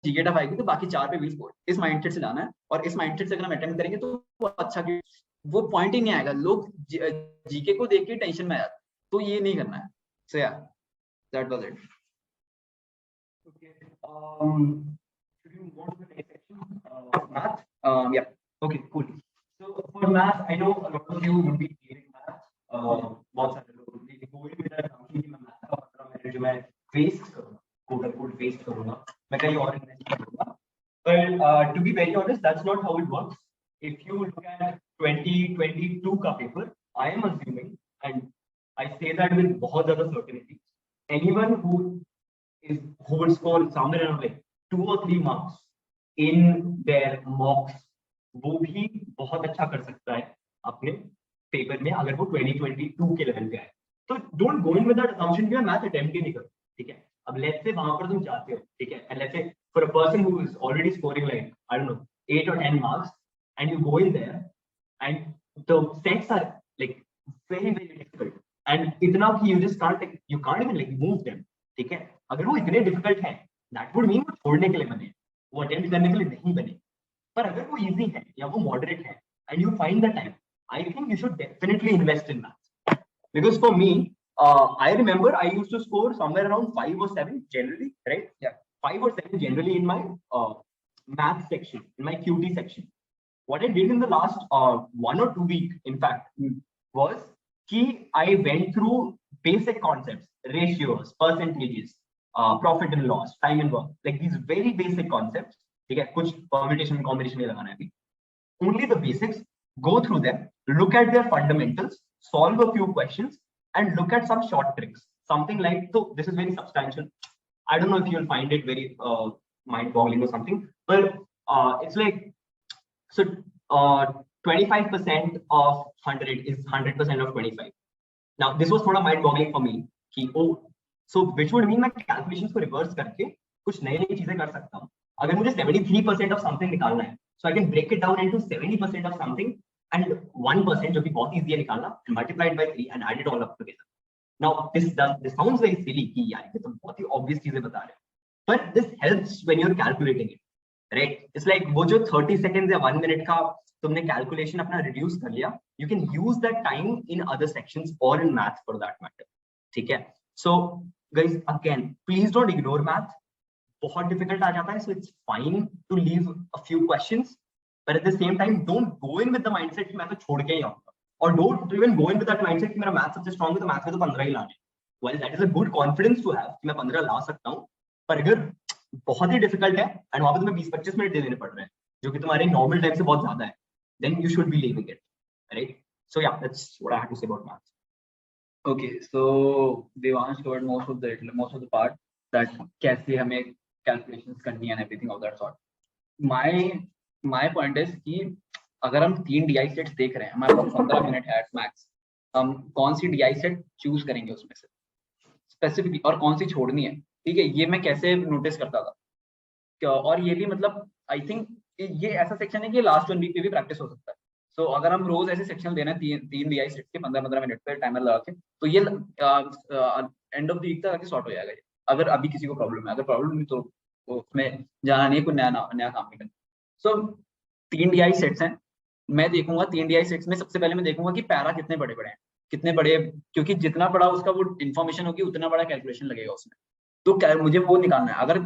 जीके टफ आएगी तो बाकी 4 पे विल स्कोर, इस माइंडसेट से जाना है। और इस माइंडसेट से अगर हम अटेम्प्ट करेंगे तो वो अच्छा, वो पॉइंट ही नहीं आएगा। लोग जीके को देख के टेंशन में आ जाते, तो ये नहीं करना है। सो या that was it. Okay. Should we move on to the next section? Math. Yeah. Okay. Cool. So for math, I know a lot of you would be clearing math. बहुत सारे लोग would be going with that assumption कि मैं math का 15 minute जो मैं waste करूँगा, quote unquote waste करूँगा, मैं कहीं और invest करूँगा. But to be very honest, that's not how it works. If you look at 2022 का paper, I am assuming, and I say that with बहुत ज़्यादा certainty, anyone who would score somewhere around like 2 or 3 marks in their mocks, वो भी बहुत अच्छा कर सकता है अपने पेपर में अगर वो 2022 के लेवल पे आए। तो don't go in with that assumption कि मैं मैथ अटेम्प्ट ही नहीं करूँ, ठीक है। अब लेट्स से वहां पर तुम जाते हो, ठीक है, and let's say for a person who is already scoring like I don't know 8 or 10 marks and you go in there and the sets are like very difficult and इतना कि you can't even like move them, ठीक है। अगर वो इतने difficult है, that would mean वो छोड़ने के लिए बने, वो अटेम्प्ट करने के लिए नहीं बने। पर अगर वो इजी है या वो मॉडरेट है and you find the time, I think you should definitely invest in maths. Because for me, I remember I used to score somewhere around 5 or 7 generally, right? Yeah, 5 or 7 generally in my math section, in my QT section. What I did in the last 1 or 2 week, in fact, was कि I went through basic concepts, ratios, percentages, profit and loss, time and work, like these very basic concepts, ठीक है, कुछ permutation combination नहीं लगाना है अभी, only the basics, go through them, look at their fundamentals, solve a few questions, and look at some short tricks. Something like, so this is very substantial. I don't know if you'll find it very mind-boggling or something, but it's like, so 25% of 100 is 100% of 25. Now this was थोड़ा mind-boggling for me कि so which would mean मैं calculations को reverse करके कुछ नई चीजें कर सकता हूँ. अगर मुझे 73% of something निकालना है, so I can break it down into 70% of something and 1% जो कि बहुत easy है निकालना, and multiply it by 3 and add it all up together. Now this sounds very silly कि यार ये तो बहुत ही obvious चीजें बता रहे हैं, but this helps when you're calculating it, right? It's like वो जो 30 seconds या 1 minute का तुमने calculation अपना reduce कर लिया, you can use that time in other sections or in math for that matter. ठीक है? So guys, again, please don't ignore math. बहुत difficult आ जाता है, so it's fine to leave a few questions, but at the same time don't go in with the mindset कि मैं तो छोड़ के ही आऊंगा. Or don't even go in with that mindset कि मेरा मैथ सबसे स्ट्रॉन्ग है तो मैथ में तो 15 ही लाने. Well, that is a good confidence to have कि मैं 15 ला सकता हूँ, पर अगर बहुत ही डिफिकल्ट है एंड वहां पे तुम्हें 20-25 मिनट दे देने पड़ रहे हैं जो कि तुम्हारे नॉर्मल टाइम से बहुत ज्यादा है, then you should be leaving it, right? So yeah, that's what I have to say about math. Okay, so Devansh covered most of the part that कैसे हमें calculations करनी है and everything of that sort. My point is कि अगर हम 3 DI sets देख रहे हैं, हमारे पास 15 मिनट है मैक्स, हम कौन सी DI सेट चूज करेंगे उसमें से स्पेसिफिकली और कौन सी छोड़नी है, ठीक है? ये मैं कैसे नोटिस करता था, और ये भी मतलब आई थिंक ये ऐसा सेक्शन है कि लास्ट 1 वीक पे भी प्रैक्टिस हो सकता है. सो अगर हम रोज ऐसे सेक्शन देना है 3 DI सेट्स के 15-15 मिनट पे टाइमर लगा के, तो ये एंड ऑफ द वीक तक आके सॉर्ट हो जाएगा. अगर अभी किसी को प्रॉब्लम है, अगर प्रॉब्लम नहीं तो उसमें जाना नहीं, कोई नया काम नहीं करना. सो 3 DI सेट्स हैं, मैं देखूंगा 3 DI सेट्स में सबसे पहले मैं देखूंगा कि पैरा कितने बड़े बड़े हैं, कितने बड़े, क्योंकि जितना बड़ा उसका वो इन्फॉर्मेशन होगी उतना बड़ा कैलकुलेशन लगेगा उसमें. तो मुझे वो निकालना है. अगर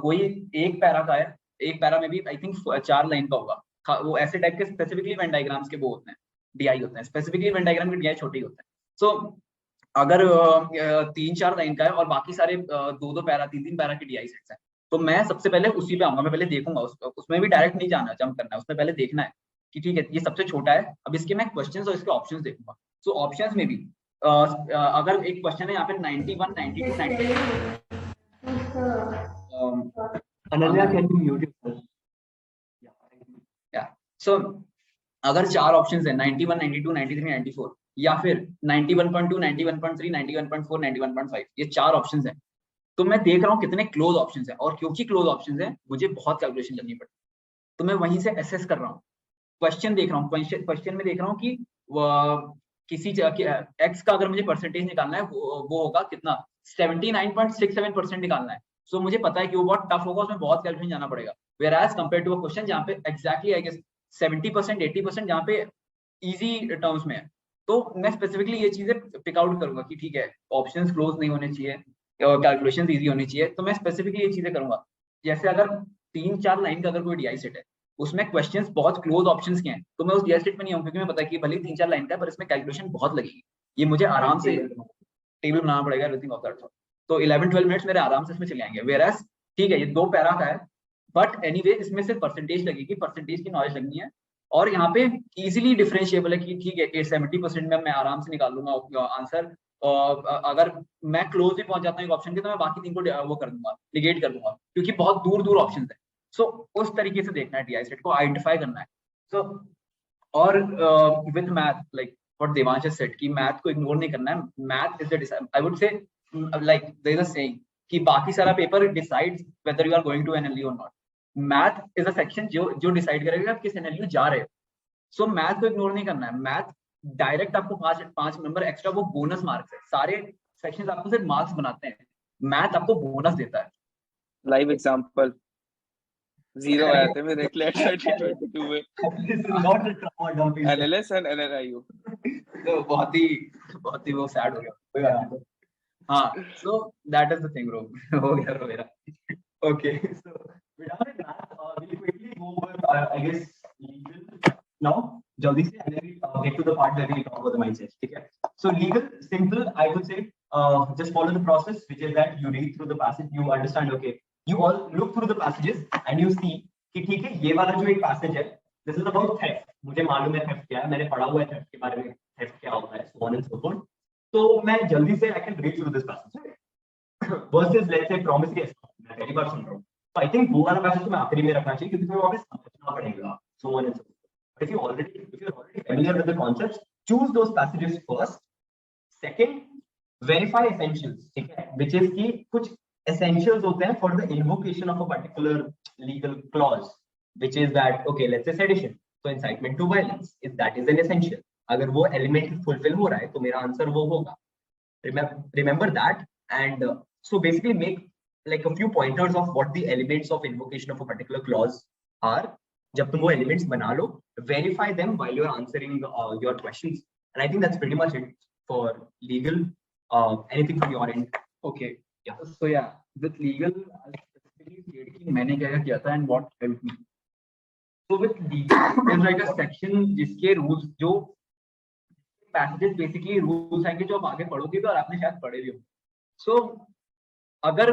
कोई एक पैरा का है, एक पैरा में भी आई थिंक 4 लाइन का होगा, वो ऐसे टाइप के स्पेसिफिकली वेन डायग्राम्स के वो होते हैं, DI होते हैं, स्पेसिफिकली वेन डायग्राम के DI छोटे ही होते हैं. सो अगर 3-4 लाइन का है और बाकी सारे 2-2 पैरा 3-3 पैरा के DI सेट्स हैं, तो मैं सबसे पहले उसी पे आऊंगा. मैं पहले देखूंगा उसमें भी डायरेक्ट नहीं जाना, जंप करना है, उसमें पहले देखना है कि ठीक है ये सबसे छोटा है. अब इसके मैं क्वेश्चंस और इसके ऑप्शंस देखूंगा. सो ऑप्शंस में भी अगर एक क्वेश्चन है यहाँ पे 91, 92, 93, Ananya, can you mute yourself? Yeah. So अगर 4 ऑप्शंस है 91, 92, 93, 94 या फिर 91.2, 91.3, 91.4, 91.5, ये 4 ऑप्शंस हैं, तो मैं देख रहा हूँ कितने क्लोज ऑप्शंस हैं, और क्योंकि क्लोज ऑप्शंस हैं मुझे बहुत कैलकुलेशन करनी पड़ती है, तो मैं वहीं से एसेस कर रहा हूँ. क्वेश्चन देख रहा हूँ, क्वेश्चन में देख रहा हूँ कि किसी एक्स का अगर मुझे परसेंटेज निकालना है वो होगा कितना 79.67% निकालना है. सो मुझे पता है कि वो बहुत टफ होगा, उसमें बहुत कैलकुलेशन जाना पड़ेगा. Whereas compare to a question जहाँ पे एग्जैक्टली आई गेस 70% 80% जहाँ पे इजी टर्म्स में है, तो मैं स्पेसिफिकली ये चीजें पिक आउट करूंगा कि ठीक है ऑप्शंस क्लोज नहीं होने चाहिए, कैलकुलेशन इजी होनी चाहिए, तो मैं स्पेसिफिकली ये चीजें करूंगा. जैसे अगर 3-4 लाइन का अगर कोई DI सेट है उसमें क्वेश्चंस बहुत क्लोज ऑप्शंस के हैं, तो मैं उस DI सेट में नहीं आऊँ, क्योंकि मैं पता है कि भले 3-4 लाइन का है पर इसमें कैलकुलेशन बहुत लगेगी, ये मुझे आराम से टेबल बनाना पड़ेगा, एवरीथिंग ऑफ दैट सॉर्ट. तो 11-12 मिनट्स मेरे आराम से इसमें चले जाएंगे. वेयर एज ठीक है ये 2 पैरा का है, बट एनीवे इसमें सिर्फ परसेंटेज लगेगी, परसेंटेज की नॉलेज लगनी है, और यहाँ पे इजीली डिफरेंशिएबल है कि ठीक है 70% में मैं आराम से निकाल लूंगा आंसर. और अगर मैं क्लोज भी पहुंच जाता हूँ एक ऑप्शन के, तो मैं बाकी 3 को वो कर दूंगा, निगेट कर दूंगा, क्योंकि बहुत दूर ऑप्शंस है. सो उस तरीके से देखना है DI सेट को, आइडेंटिफाई करना है. सो और with math like what Devansh has said कि मैथ को इग्नोर नहीं करना है. Math is the I would say like there is a saying कि बाकी सारा paper decides whether you are going to NLU और not. Math is a section जो डिसाइड करेगा आप किस NLU जा रहे हो. सो मैथ को इग्नोर नहीं करना है. मैथ डायरेक्ट आपको 5 नंबर एक्स्ट्रा वो बोनस मार्क्स है. सारे सेक्शंस आपको सिर्फ मार्क्स बनाते हैं, मैथ आपको बोनस देता है. लाइव एग्जांपल 0 आए थे मेरे क्लास 2022 में. This is not a trauma dump. NLS and NLIU. तो बहुत ही वो सैड हो गया. हाँ, so that is the thing bro. हो गया मेरा. Okay, so we're done with math. We'll quickly go over, I guess, legal now. Jaldi se, and then we get to the part where we talk about the mindset. Okay. So legal, simple. I would say, just follow the process, which is that you read through the passage, you understand. Okay, you all look through the passages and you see कि ठीक है ये वाला जो एक passage है, this is about theft. मुझे मालूम है theft क्या है, मैंने पढ़ा हुआ है theft के बारे में, theft क्या होता है, so on and so forth. तो मैं जल्दी से I can read through this passage versus let's say promise के मैं पहली बार सुन रहा हूँ, तो आई थिंक वो वाला पैसेज तो मैं आखिरी में रखना चाहिए क्योंकि तुम्हें वहां पे समझना पड़ेगा सो on and so fourth. If you already familiar with the concepts, choose those passages first. Second, verify essentials, ठीक है, which is कि कुछ essentials होते हैं for the invocation of a particular legal clause, which is that okay, let's say sedition, so incitement to violence, if that is an essential, अगर वो element fulfill हो रहा है तो मेरा आंसर वो होगा। Remember that, and so basically make like a few pointers of what the elements of invocation of a particular clause are. जब तुम वो elements बना लो, verify them while you're answering your questions, and I think that's pretty much it for legal. Anything from your end? Okay, yeah. So yeah, with legal, I'll specifically state कि मैंने क्या किया था and what helped me. So with legal, there's like a section जिसके rules जो passages basically rules हैं कि जो आप आगे पढ़ोगे भी और आपने शायद पढ़े भी हो. So अगर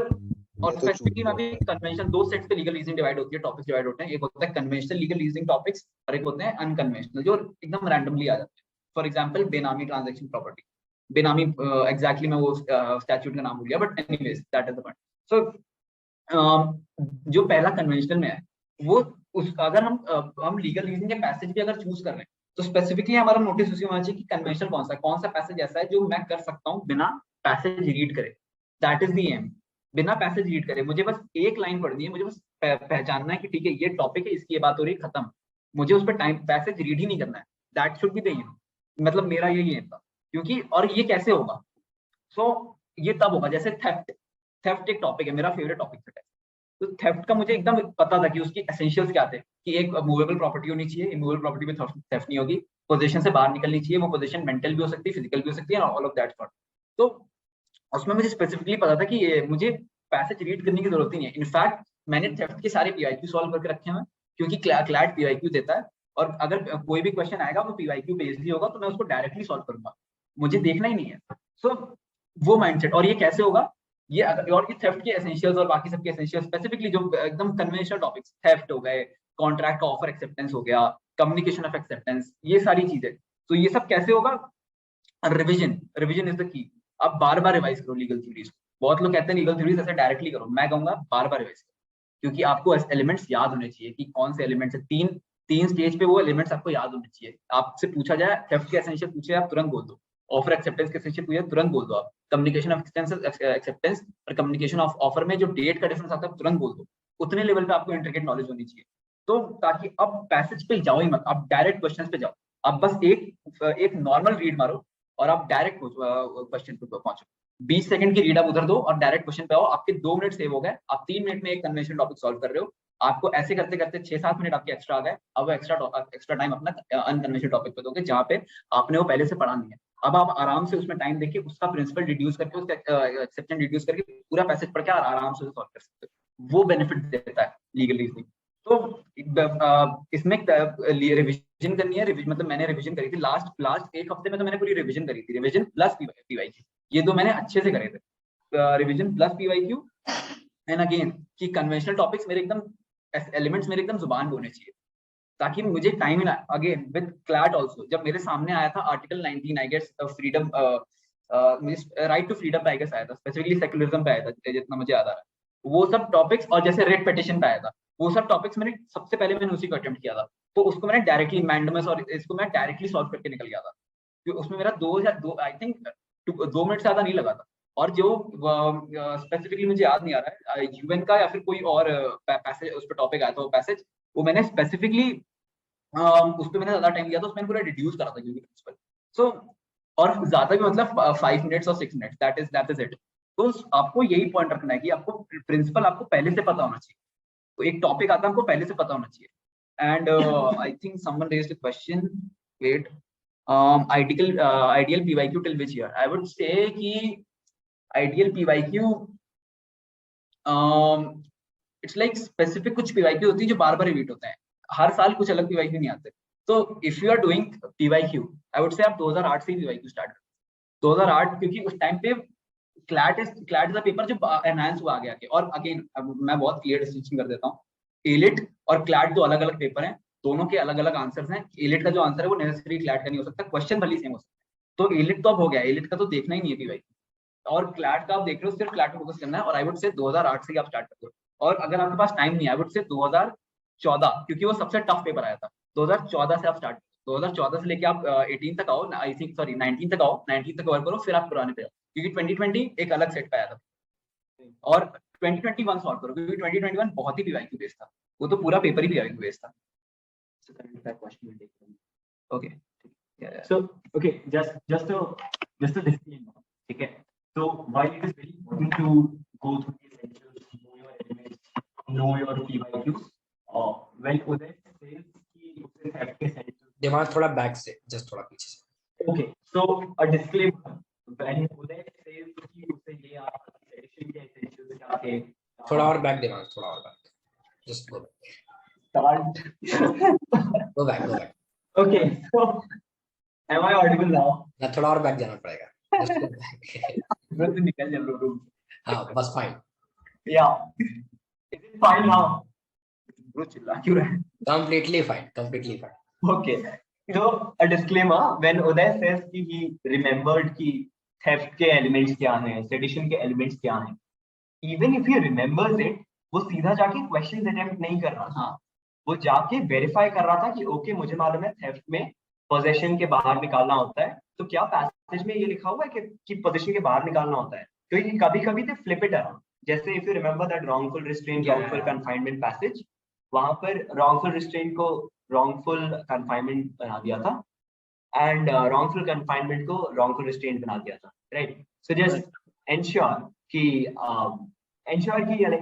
और स्पेसिफिकली मैं भी कन्वेंशनल दो सेट्स पे लीगल रीजनिंग डिवाइड होती है, टॉपिक्स डिवाइड होते हैं, एक होता है कन्वेंशनल लीगल रीजनिंग टॉपिक्स और एक होते हैं अनकन्वेंशनल जो एकदम रैंडमली आ जाते हैं। For example benami transaction property, benami exactly मैं वो स्टैट्यूट का नाम भूल गया, but anyways that is the point. So जो पहला कन्वेंशनल में है वो उस अगर हम लीगल रीजनिंग के पैसेज भी अगर चूज कर रहे हैं तो स्पेसिफिकली हमारा नोटिस उसी होना चाहिए कि कन्वेंशनल कौन सा पैसेज ऐसा है जो मैं कर सकता हूँ बिना पैसेज रीड करे। दैट इज द एम, बिना पैसेज रीड करे मुझे बस एक लाइन पढ़नी है, मुझे बस पहचानना है कि ठीक है ये टॉपिक है, इसकी ये बात हो रही है, खत्म, मुझे उस पर टाइम पैसेज रीड ही नहीं करना है। That should be the aim, मतलब मेरा यही एम था। क्योंकि और ये कैसे होगा, सो ये तब होगा जैसे थेफ्ट एक टॉपिक है, मेरा फेवरेट टॉपिक है। तो थेफ्ट का मुझे एकदम पता था कि उसकी एसेंशियल्स क्या थे, कि एक मूवेबल प्रॉपर्टी होनी चाहिए, इमूवेबल प्रॉपर्टी में थेफ्ट नहीं होगी, पोजीशन से बाहर निकलनी चाहिए, वो पोजीशन मेंटल भी हो सकती है, फिजिकल भी हो सकती है, ऑल ऑफ दैट सॉर्ट। तो उसमें मुझे स्पेसिफिकली पता था कि मुझे पैसेज रीड करने की जरूरत ही नहीं है। इनफैक्ट मैंने थेफ्ट के सारे पीवाईक्यू सॉल्व करके रखे हैं, क्योंकि क्लैट पीवाईक्यू देता है और अगर कोई भी क्वेश्चन आएगा वो पीवाईक्यू बेस्ड ही होगा, तो मैं उसको डायरेक्टली सॉल्व करूंगा, मुझे देखना ही नहीं है। सो वो माइंडसेट। और ये कैसे होगा, ये और ये थेफ्ट के एसेंशियल्स और बाकी सबके एसेंशियल्स स्पेसिफिकली जो एकदम कन्वेंशनल टॉपिक्स, थेफ्ट हो गए, कॉन्ट्रैक्ट का ऑफर एक्सेप्टेंस हो गया, कम्युनिकेशन ऑफ एक्सेप्टेंस, ये सारी चीजें। तो ये सब कैसे होगा, रिविजन इज द की। अब बार बार रिवाइज करो लीगल थ्योरीज। बहुत लोग कहते हैं लीगल थ्योरीज ऐसे डायरेक्टली करो, मैं कहूंगा बार बार रिवाइज करो, क्योंकि आपको एलिमेंट्स याद होने चाहिए कि कौन से एलिमेंट्स है। तीन स्टेज पे वो एलिमेंट्स आपको याद होने चाहिए। आपसे पूछा जाए थेफ्ट के एसेंशियल पूछे, आप तुरंत बोल दो। ऑफर एक्सेप्टेंस के एसेंशियल पूछे, तुरंत बोल दो। आप कम्युनिकेशन ऑफ एक्सेप्टेंस और कम्युनिकेशन ऑफ ऑफर में जो डेट का डिफरेंस आता है तुरंत बोल दो। उतने लेवल पे आपको इंट्रिकेट नॉलेज होनी चाहिए। तो ताकि अब पैसेज पे जाओ ही मत, आप डायरेक्ट क्वेश्चन पे जाओ। आप बस एक नॉर्मल रीड मारो और आप डायरेक्ट क्वेश्चन पे पहुंचो। 20 सेकंड की रीड आप उधर दो और डायरेक्ट क्वेश्चन पे आओ। आपके 2 मिनट सेव हो गए, आप 3 मिनट में एक कन्वेंशनल टॉपिक सॉल्व कर रहे हो। आपको ऐसे करते करते 6-7 मिनट आपके एक्स्ट्रा आ गए। अब वो एक्स्ट्रा टाइम अपना अनकन्वेंशनल टॉपिक पे दोगे, जहाँ पे आपने वो पहले से पढ़ा नहीं है। अब आप आराम से उसमें टाइम देके उसका प्रिंसिपल डिड्यूस करके, उसका एक्सेप्टेंस डिड्यूस करके पूरा पैसेज पढ़ के आराम से सॉल्व कर सकते हो। वो बेनिफिट देता है लीगल रीजनिंग। तो इसमें रिविजन करनी है। मतलब मैंने रिविजन करी थी लास्ट एक हफ्ते में, तो मैंने पूरी रिविजन करी थी। रिविजन प्लस पीवाईक्यू, ये दो मैंने अच्छे से करे थे। Revision plus PYQ and again कि कन्वेंशनल टॉपिक्स मेरे एकदम एलिमेंट्स मेरे एकदम जुबान पे होने चाहिए, ताकि मुझे टाइम ही ना। अगेन विद क्लैट ऑल्सो, जब मेरे सामने आया था article 19 I guess freedom, right to freedom पे आई गेस आया था, स्पेसिफिकली सेक्युलरिज्म पे आया था जितना मुझे याद आ रहा है। वो सब टॉपिक्स, और जैसे रेट पिटिशन पे आया था, वो सब टॉपिक्स मैंने सबसे पहले मैंने उसी को अटेम्प्ट किया था। तो उसको मैंने डायरेक्टली मैंडमस और इसको मैं डायरेक्टली सॉल्व करके निकल गया था, क्योंकि उसमें मेरा 2 मिनट से ज्यादा नहीं लगा था। और जो स्पेसिफिकली मुझे याद नहीं आ रहा है यूएन का या फिर कोई और पैसेज उस पर टॉपिक आया था, वो पैसेज वो मैंने स्पेसिफिकली उस पर मैंने ज्यादा टाइम लिया था, उसमें पूरा डिड्यूस करा था क्योंकि प्रिंसिपल। सो और ज्यादा भी मतलब 5 मिनट्स और 6 मिनट्स, दैट इज इट। तो आपको यही पॉइंट रखना है कि आपको प्रिंसिपल आपको पहले से पता होना चाहिए। तो एक टॉपिक आता है हमको पहले से पता होना चाहिए। And I think someone raised a question, wait, ideal PYQ till which year? I would say कि ideal PYQ it's like specific कुछ पीवाईक्यू होती है जो बार बार रिपीट होते हैं, हर साल कुछ अलग पीवाईक्यू नहीं आते। तो if you are doing PYQ, I would say आप 2008 से ही पीवाईक्यू स्टार्ट करें। 2008 क्योंकि उस टाइम पे क्लैट इज द पेपर जो एनहांस हुआ आगे आके। और अगेन मैं बहुत क्लियर डिस्टिंक्शन कर देता हूँ, एलिट और क्लैट दो अलग अलग पेपर हैं, दोनों के अलग अलग आंसर्स हैं। एलिट का जो आंसर है वो नेसेसरी क्लैट का नहीं हो सकता, क्वेश्चन भले सेम हो सकता है, तो एलिट तो अब हो गया, एलिट का तो देखना ही नहीं है कि भाई, और क्लैट का आप देख रहे हो, सिर्फ क्लैट में फोकस करना है, और आई वुड से 2008 से ही आप स्टार्ट कर दो। और अगर आपके पास टाइम नहीं है, आई वुड से 2014, क्योंकि वो सबसे टफ पेपर आया था, 2014 से आप स्टार्ट करो, 2014 से लेके आप 18 तक आओ, आई थिंक सॉरी 19 तक आओ, 19 तक कवर करो, फिर आप पुराने पे आओ, क्योंकि 2020 एक अलग सेट पे आया था, और 2021 सॉल्व करो, क्योंकि 2021 बहुत ही पीवाईक्यू बेस्ड था, वो तो पूरा पेपर ही पीवाईक्यू बेस्ड था। Okay, So, okay, just a disclaimer, okay? So, while it is very important to go through the essentials, know your elements, know your PYQs, when Uday says कि उसे theft के essentials, दिमाग थोड़ा back से, just थोड़ा पीछे से। okay, so a disclaimer, when Uday says कि उसे ये sedition के essentials क्या थे, थोड़ा और बैक दिमाग, थोड़ा और back, just go start, go back. okay, so am I audible now? ना थोड़ा और बैक जाना पड़ेगा, जस्ट गो बैक। बस निकल जा bro, room. हाँ बस fine, Yeah, is it fine now? Bro, चिल्ला क्यों रहा है? Completely fine. Okay, so a disclaimer, when Uday says कि he remembered कि theft के elements क्या हैं, sedition के elements क्या हैं, even if he remembers it, वो सीधा जाके questions attempt नहीं कर रहा था, वो जाके verify कर रहा था कि okay मुझे मालूम है theft में possession के बाहर निकालना होता है, तो क्या passage में ये लिखा हुआ है कि possession के बाहर निकालना होता है, क्योंकि कभी-कभी they flip it around, जैसे if you remember that wrongful restraint, wrongful confinement passage, वहां पर wrongful restraint को wrongful confinement बना दिया था, and wrongful confinement को wrongful restraint बना दिया था, right? So just ensure कि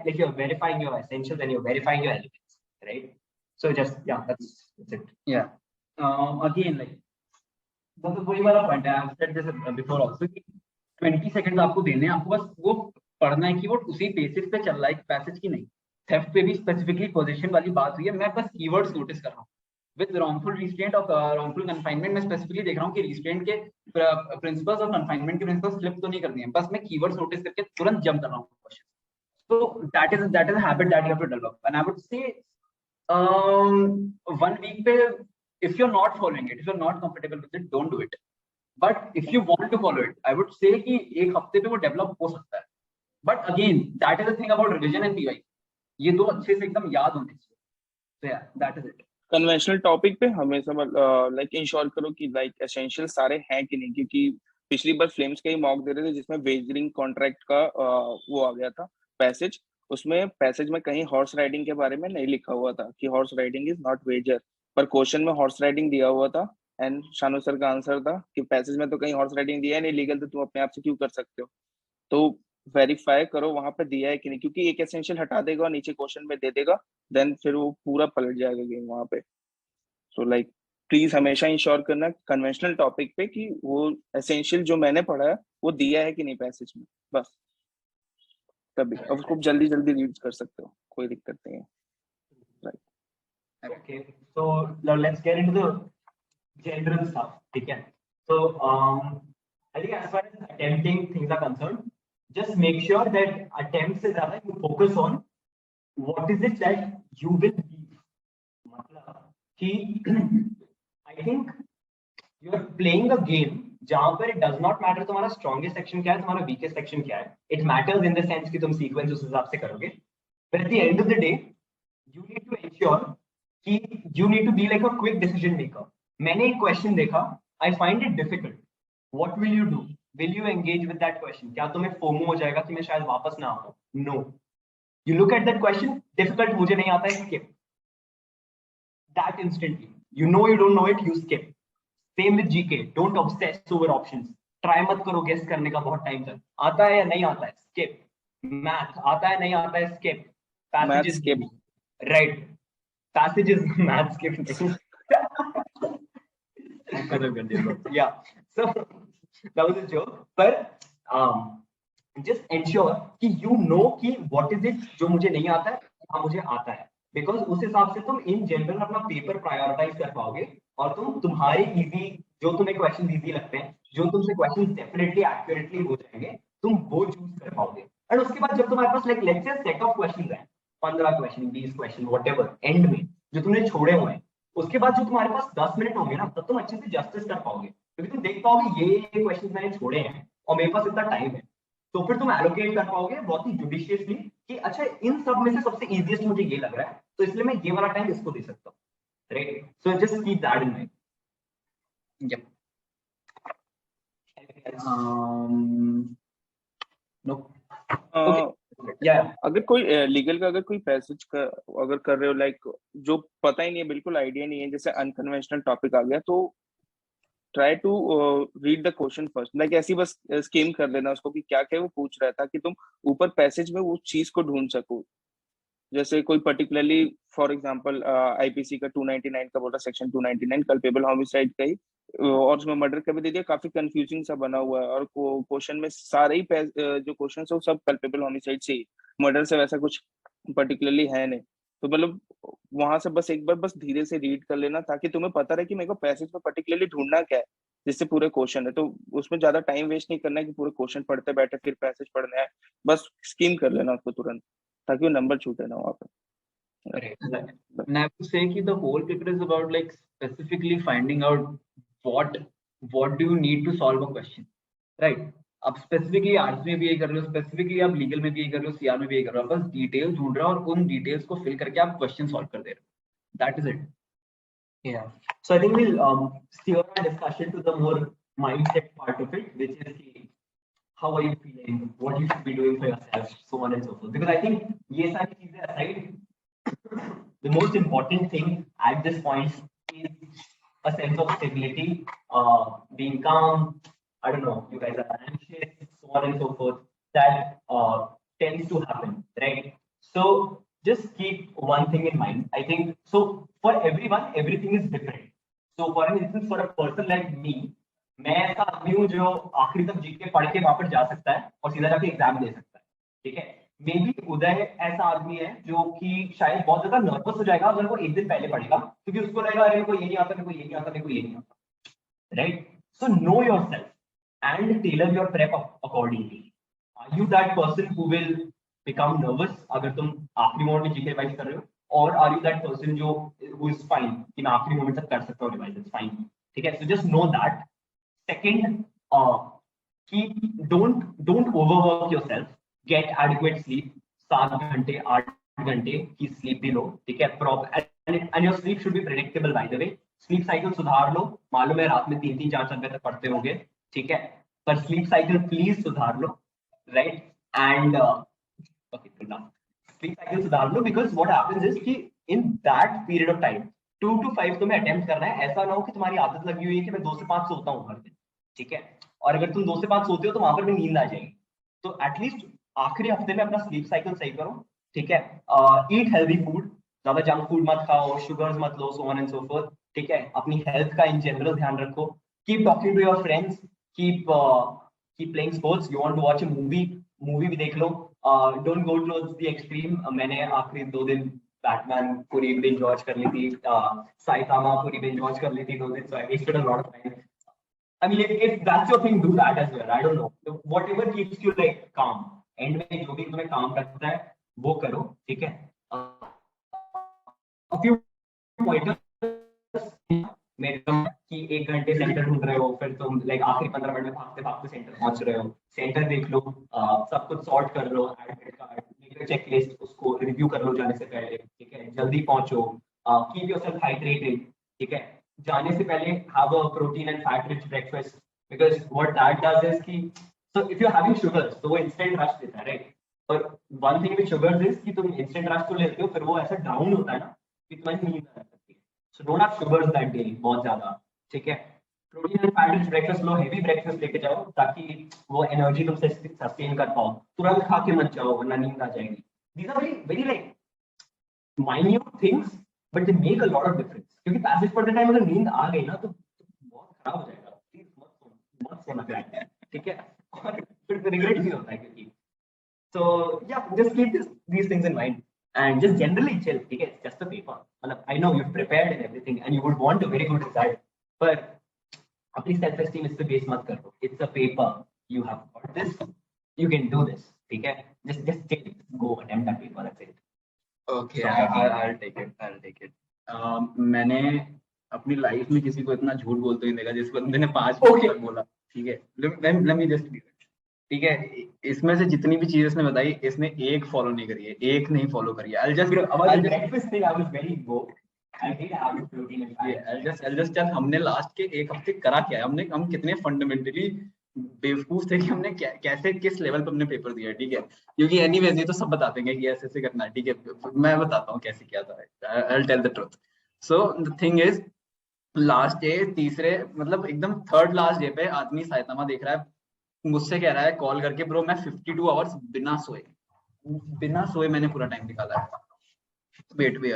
like you're verifying your essentials and you're verifying your elements, right? So just that's it. Yeah. Again, like मतलब वही वाला पॉइंट है, I've said this before also कि 20 सेकंड आपको देने हैं, आपको बस वो पढ़ना है कि वो उसी बेसिस पे चल रहा है पैसेज की नहीं। थेफ्ट पे भी स्पेसिफिकली पोजीशन वाली बात हुई है, मैं बस कीवर्ड्स नोटिस कर रहा हूँ। विद रॉन्गफुल रिस्ट्रेंट और रॉन्गफुल कन्फाइनमेंट मैं स्पेसिफिकली देख रहा हूँ कि रिस्ट्रेंट के प्रिंसिपल्स और कन्फाइनमेंट के प्रिंसिपल्स स्लिप तो नहीं करनी है, बस मैं कीवर्ड्स नोटिस करके तुरंत जंप कर रहा हूँ question. So that is a habit that you have to develop, and I would say 1 week पे if you're not following it, if you're not comfortable with it, don't do it. But if you want to follow it, I would say कि एक हफ्ते पे वो develop हो सकता है। But again, that is the thing about revision and PY. ये दो अच्छे से एकदम याद होने चाहिए। So yeah, that is it. Conventional topic पे हमेशा लाइक इंश्योर करो कि लाइक एसेंशियल सारे हैं कि नहीं, क्योंकि पिछली बार फ्लेम्स का ही मॉक दे रहे थे जिसमें वेजरिंग कॉन्ट्रैक्ट का वो आ गया था पैसेज, उसमें पैसेज में कहीं हॉर्स राइडिंग के बारे में नहीं लिखा हुआ था कि horse riding is not wager, पर क्वेश्चन में हॉर्स राइडिंग दिया हुआ था एंड शानू सर का आंसर था कि पैसेज में तो कहीं हॉर्स राइडिंग दिया है नहीं, लीगल तो तुम अपने आप से क्यों कर सकते हो। तो वेरीफाई करो वहां पे दिया है कि नहीं, क्योंकि एक एसेंशियल हटा देगा और नीचे क्वेश्चन में दे देगा, देन फिर वो पूरा पलट जाएगा गेम वहां पे। सो लाइक प्लीज हमेशा इंश्योर करना कन्वेंशनल टॉपिक पे कि वो एसेंशियल जो मैंने पढ़ा है वो दिया है कि नहीं पैसेज में, बस तभी अब उसको जल्दी रीड कर सकते हो, कोई दिक्कत नहीं है। Okay, so now let's get into the general stuff. Okay, so I think as far as attempting things are concerned, just make sure that attempts is ज़्यादा you focus on what is it that you will be. मतलब कि I think you are playing a game जहाँ पर it does not matter तुम्हारा strongest section क्या है, तुम्हारा weakest section क्या है. It matters in the sense कि तुम sequence उस हिसाब से करोगे. But at the end of the day, you need to ensure कि you need to be like a quick decision maker. मैंने एक question देखा, I find it difficult. What will you do? Will you engage with that question? क्या तुम्हें FOMO हो जाएगा कि मैं शायद वापस ना आऊँ? No. You look at that question, difficult मुझे नहीं आता है, skip. That instantly. You know you don't know it, you skip. Same with GK. Don't obsess over options. Try मत करो guess करने का बहुत time तक. आता है या नहीं आता है? Skip. Math आता है नहीं आता है? Skip. Passages skip. Right. Passages math skip. Yeah. So that was a joke. But just ensure कि you know कि what is it जो मुझे नहीं आता है, क्या मुझे आता है. Because उस हिसाब से तुम in general अपना पेपर प्रायोरिटाइज कर पाओगे और तुम तुम्हारे इजी जो तुम्हें क्वेश्चन इजी लगते हैं, जो तुमसे क्वेश्चन डेफिनेटली एक्यूरेटली हो जाएंगे, तुम वो चूज कर पाओगे. और उसके बाद जब तुम्हारे पास like let's say set of questions हैं, 15 क्वेश्चन 20 क्वेश्चन व्हाटएवर, एंड में जो तुमने छोड़े हुए हैं, उसके बाद जो तुम्हारे पास 10 मिनट होंगे ना, तब तुम अच्छे से जस्टिस कर पाओगे. क्योंकि तुम देख पाओगे ये क्वेश्चंस मैंने छोड़े हैं और मेरे पास इतना टाइम है, तो फिर तुम एलोकेट कर पाओगे बहुत ही जुडिशियसली कि अच्छा इन सब में से सबसे इजीएस्ट मुझे ये लग रहा है, तो इसलिए मैं ये वाला टाइम इसको दे सकता हूँ, right? So just keep that in mind. Yep. No. Okay. Yeah. अगर कोई लीगल का अगर कोई पैसेज का अगर कर रहे हो लाइक जो पता ही नहीं है, बिल्कुल आइडिया नहीं है, जैसे अनकन्वेंशनल टॉपिक आ गया, तो try to read the question first, like ऐसी बस स्किम कर लेना उसको कि क्या क्या वो पूछ रहा था, कि तुम ऊपर पैसेज में वो चीज को ढूंढ सको। जैसे कोई पर्टिकुलरली फॉर एग्जांपल आईपीसी का 299 का बोल रहा, सेक्शन 299 कल्पेबल होमिसाइड का ही, और उसमें मर्डर का भी दे दिया, काफी कंफ्यूजिंग सा बना हुआ है, और क्वेश्चन में सारे ही जो क्वेश्चन है वो सब कल्पेबल होमिसाइड से ही, मर्डर से वैसा कुछ पर्टिकुलरली है नहीं। तो मतलब वहां से बस एक बार बस धीरे से रीड कर लेना, ताकि तुम्हें पता रहे कि मेरे को पैसेज में पर्टिकुलरली ढूंढना क्या है, जिससे पूरे क्वेश्चन है, तो उसमें ज्यादा टाइम वेस्ट नहीं करना है कि पूरे क्वेश्चन पढ़ते बैठे फिर पैसेज पढ़ना है, बस स्किम कर लेना उसको तुरंत, ताकि वो नंबर छूटे ना वहाँ पे। And I would say that the whole paper is about like specifically finding out what do you need to solve a question, right? आप स्पेसिफिकली आर्ट्स में भी यही कर रहे हो, स्पेसिफिकली आप लीगल में भी यही कर रहे हो, सीआर में भी यही कर रहे हो, बस डिटेल ढूंढ रहे हो और उन डिटेल्स को फिल करके आप क्वेश्चन सॉल्व कर दे रहे हो. That is it. Yeah. So I think we'll steer our discussion to the more mindset part of it, which is how are you feeling, what you should be doing for yourself, so on and so forth. Because I think ये सारी चीजें aside, the most important thing at this point is a sense of stability, being calm. I don't know, you guys are anxious, so on and so forth. That tends to happen, right? So just keep one thing in mind. I think so for everyone, everything is different. So for instance, for a person like me, मैं ऐसा आदमी हूँ जो आखिरी तक GK पढ़ के वापस जा सकता है और सीधा जाके एग्जाम दे सकता है, ठीक है? मे बी उदय ऐसा आदमी है जो कि शायद बहुत ज्यादा नर्वस हो जाएगा अगर वो एक दिन पहले पढ़ेगा, क्योंकि उसको लगेगा अरे मेरे को ये नहीं आता, मेरे को ये नहीं आता, मेरे को ये नहीं आता, right? So no yourself and tailor your prep accordingly. Are you that person who will become nervous अगर तुम आखिरी मोमेंट में जीके रिवाइज कर रहे हो, और आर यू दैट पर्सन जो who is fine कि मैं आखिरी मोमेंट तक कर सकता हूँ रिवाइज, इट्स फाइन, ठीक है? So just know that. Second, don't overwork yourself. Get adequate sleep. 7 घंटे 8 घंटे की स्लीप भी लो, ठीक है? And your sleep should be predictable, by the way. Sleep cycle सुधार लो. मालूम है रात में 3-4 घंटे तक पढ़ते होगे, ठीक है? पर स्लीप साइकिल प्लीज सुधार लो, राइट? एंड स्लीप साइकिल सुधार लो, बिकॉज व्हाट हैपेंस इज कि in that period of time 2 to 5 तुम्हें अटेम्प्ट करना है. ऐसा ना हो कि तुम्हारी आदत लगी हुई है कि मैं 2 से 5 सोता हूँ हर दिन, ठीक है? और अगर तुम 2 से 5 सोते हो तो वहां पर भी नींद आ जाएगी. तो एटलीस्ट आखिरी हफ्ते में अपना स्लीप साइकिल सही करो, ठीक है? ईट हेल्दी फूड, ज्यादा जंक फूड मत खाओ, शुगर्स मत लो, so on and so forth, ठीक है? अपनी हेल्थ का इन जनरल ध्यान रखो. Keep talking to your friends, keep playing sports. You want to watch a movie भी देख लो. Don't go to the extreme. मैंने आखिरी 2 दिन बैटमैन पूरी बिंज वॉच कर ली थी, साइतामा पूरी बिंज वॉच कर ली थी 2 दिन, so I wasted a lot of time. I mean, if that's your thing, do that as well. I don't know. Whatever keeps you like calm. End में जो भी तुम्हें काम करता है वो करो, ठीक है? A few pointers कि 1 घंटे सेंटर ढूंढ रहे हो, फिर तुम लाइक आखिरी 15 मिनट में भागते भागते सेंटर पहुंच रहे हो. सेंटर देख लो, सब कुछ सॉर्ट कर लो, एडमिट कार्ड, चेकलिस्ट, उसको रिव्यू कर लो जाने से पहले, ठीक है? जल्दी पहुंचो. कीप योरसेल्फ हाइड्रेटेड, ठीक है? जाने से पहले have a protein and fat rich breakfast, because what that does is कि so if you're having sugars तो वो instant rush देता है, right? पर one thing with sugars is कि तुम instant rush तो लेते हो, फिर वो ऐसा down होता है ना कि तुम्हारी नींद आ सकती है. So don't have sugars that day बहुत ज्यादा, ठीक है? Protein and fat rich breakfast low, heavy breakfast लेके जाओ ताकि वो एनर्जी तुम सस्टेन कर पाओ. तुरंत खा के मत जाओ वरना नींद आ जाएगी. These are very very like minute things, but they make a lot of difference. क्योंकि पैसेज पढ़ते टाइम अगर नींद आ गई ना तो बहुत खराब हो जाएगा. प्लीज मत सोना चाहिए, ठीक है? और फिर रिग्रेट भी होता है क्योंकि so yeah, just keep these things in mind and just generally chill, ठीक है? It's just a paper. मतलब I know you've prepared and everything and you would want a very good result, but अपनी self esteem इस पे base मत करो. It's a paper. You have got this. You can do this, ठीक है? Just chill. Go attempt that paper. That's it. Okay, I'll take it. मैंने अपनी life में किसी को इतना झूठ बोलते हुए देखा जिस बंदे ने 5 मिनट तक बोला, ठीक है, let me just be, ठीक है, इसमें से जितनी भी चीजें इसने बताई इसने एक फॉलो नहीं करी है, एक नहीं फॉलो करी है। about the breakfast thing, I was very woke. I hate having protein in diet. I'll just tell, हमने लास्ट के एक हफ्ते करा क्या है, हम कितने फंडामेंटली बेवकूफ थे कि हमने कैसे किस लेवल पर हमने पेपर दिया है, ठीक है, क्योंकि एनीवेज ये तो सब बता देंगे कि ऐसे ऐसे करना है, ठीक है, मैं बताता हूँ कैसे किया था, I'll tell the truth. So the thing is, last day तीसरे मतलब एकदम थर्ड लास्ट डे पे आदमी साइतामा देख रहा है, मुझसे कह रहा है कॉल करके, ब्रो मैं 52 आवर्स बिना सोए मैंने पूरा टाइम निकाला है। Wait wait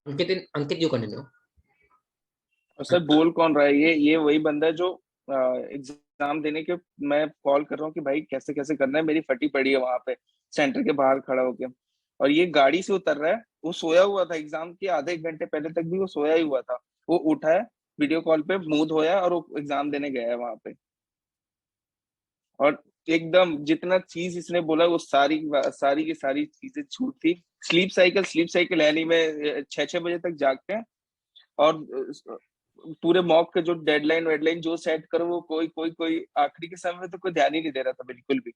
Ankit you continue. Sir बोल कौन रहा है? ये वही बंदा है जो एग्जाम देने के मैं कॉल कर रहा हूँ कि भाई कैसे कैसे करना है, मेरी फटी पड़ी है वहां पे सेंटर के बाहर खड़ा होके, और ये गाड़ी से उतर रहा है। वो सोया हुआ था, एग्जाम के आधे एक घंटे पहले तक भी वो सोया ही हुआ था। वो उठा है, वीडियो कॉल पे मुंह धोया और वो एग्जाम देने गया है वहां पे। और एकदम जितना चीज इसने बोला वो सारी की सारी चीजें झूठ थी। स्लीप साइकिल है नहीं, मैं 6 बजे तक जागते हैं और पूरे मॉक के जो डेडलाइन जो सेट करो वो कोई आखिरी के समय में तो कोई ध्यान ही नहीं दे रहा था बिल्कुल भी।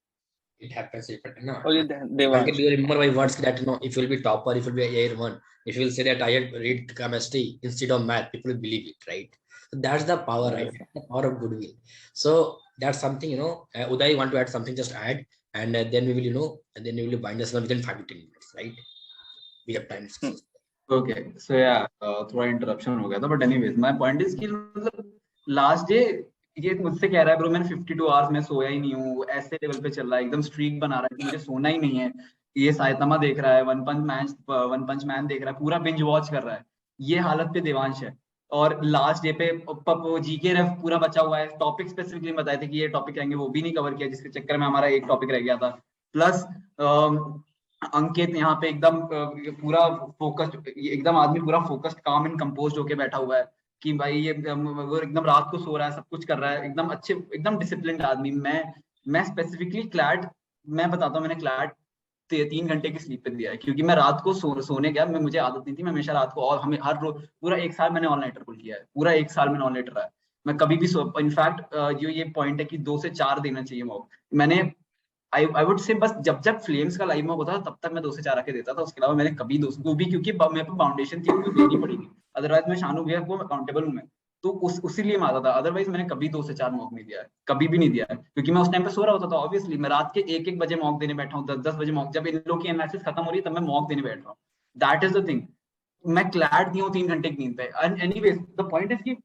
It happens, no. और ये Devansh, Ankit, do you remember my words that if you will be topper, if you will be year one, if you will say that I had read chemistry instead of math, people will believe it, right? So that's the power, right? The power of goodwill. So that's something, Uday, you want to add something, just add, and then we will, and then we will bind us within 5 to 10 minutes, right? We have time. Okay, so या थोड़ा interruption हो गया था, but anyways my point is कि मतलब last day ये मुझसे कह रहा है ब्रो मैंने 52 आवर्स में सोया ही नहीं हूँ, ऐसे लेवल पे चल रहा है, एकदम स्ट्रीक बना रहा है कि मुझे सोना ही नहीं है। ये साइतामा देख रहा है, वन पंच मैन देख रहा है, पूरा बिंज वॉच कर रहा है, ये हालत पे देवांश है। और लास्ट डे पे जीके रेफ पूरा बचा हुआ है, टॉपिक स्पेसिफिकली बताए थे कि ये टॉपिक आएंगे, वो भी नहीं कवर किया, जिसके चक्कर में हमारा एक टॉपिक रह गया था। प्लस अंकित यहाँ पे एकदम पूरा फोकस्ड, एकदम आदमी पूरा फोकस्ड काम एंड कंपोज्ड होके बैठा हुआ है कि भाई ये वो एकदम रात को सो रहा है, सब कुछ कर रहा है, एकदम अच्छे एकदम डिसिप्लिन्ड आदमी। मैं स्पेसिफिकली क्लैट, मैं बताता हूँ, मैंने क्लैट 3 घंटे की स्लीप पे दिया है, क्योंकि मैं रात को सोने गया, मुझे आदत नहीं थी, मैं हमेशा रात को, और हमें हर रोज पूरा 1 साल मैंने ऑल नाइटर पुल किया है, पूरा 1 साल मैंने ऑल नाइटर रहा है। मैं कभी भी इनफैक्ट जो ये पॉइंट है कि 2 से 4 देना चाहिए मॉक, मैंने आई वुड से बस जब फ्लेम्स का लाइव मॉक होता था तब तक मैं 2 से 4 आके देता था, उसके अलावा मैंने कभी 2 को भी, क्योंकि मेरे पे फाउंडेशन थी वो देनी पड़ेगी, अदरवाइज मैं शानू भैया को अकाउंटेबल हूँ मैं, तो उसीलिए मैं आता था, अदरवाइज मैंने कभी 2 से 4 मॉक नहीं दिया है, कभी भी नहीं दिया है, क्योंकि मैं उस टाइम पे सो रहा होता था। ऑब्वियसली मैं रात के 1 बजे मॉक देने बैठा हूँ, 10 बजे मॉक, जब इन लोग की एनालिसिस खत्म हो रही है तब मैं मॉक देने बैठ रहा हूँ। दैट इज द थिंग, मैं क्लैड नहीं हूँ 3 घंटे की नींद पे। एनीवेज द पॉइंट इज कि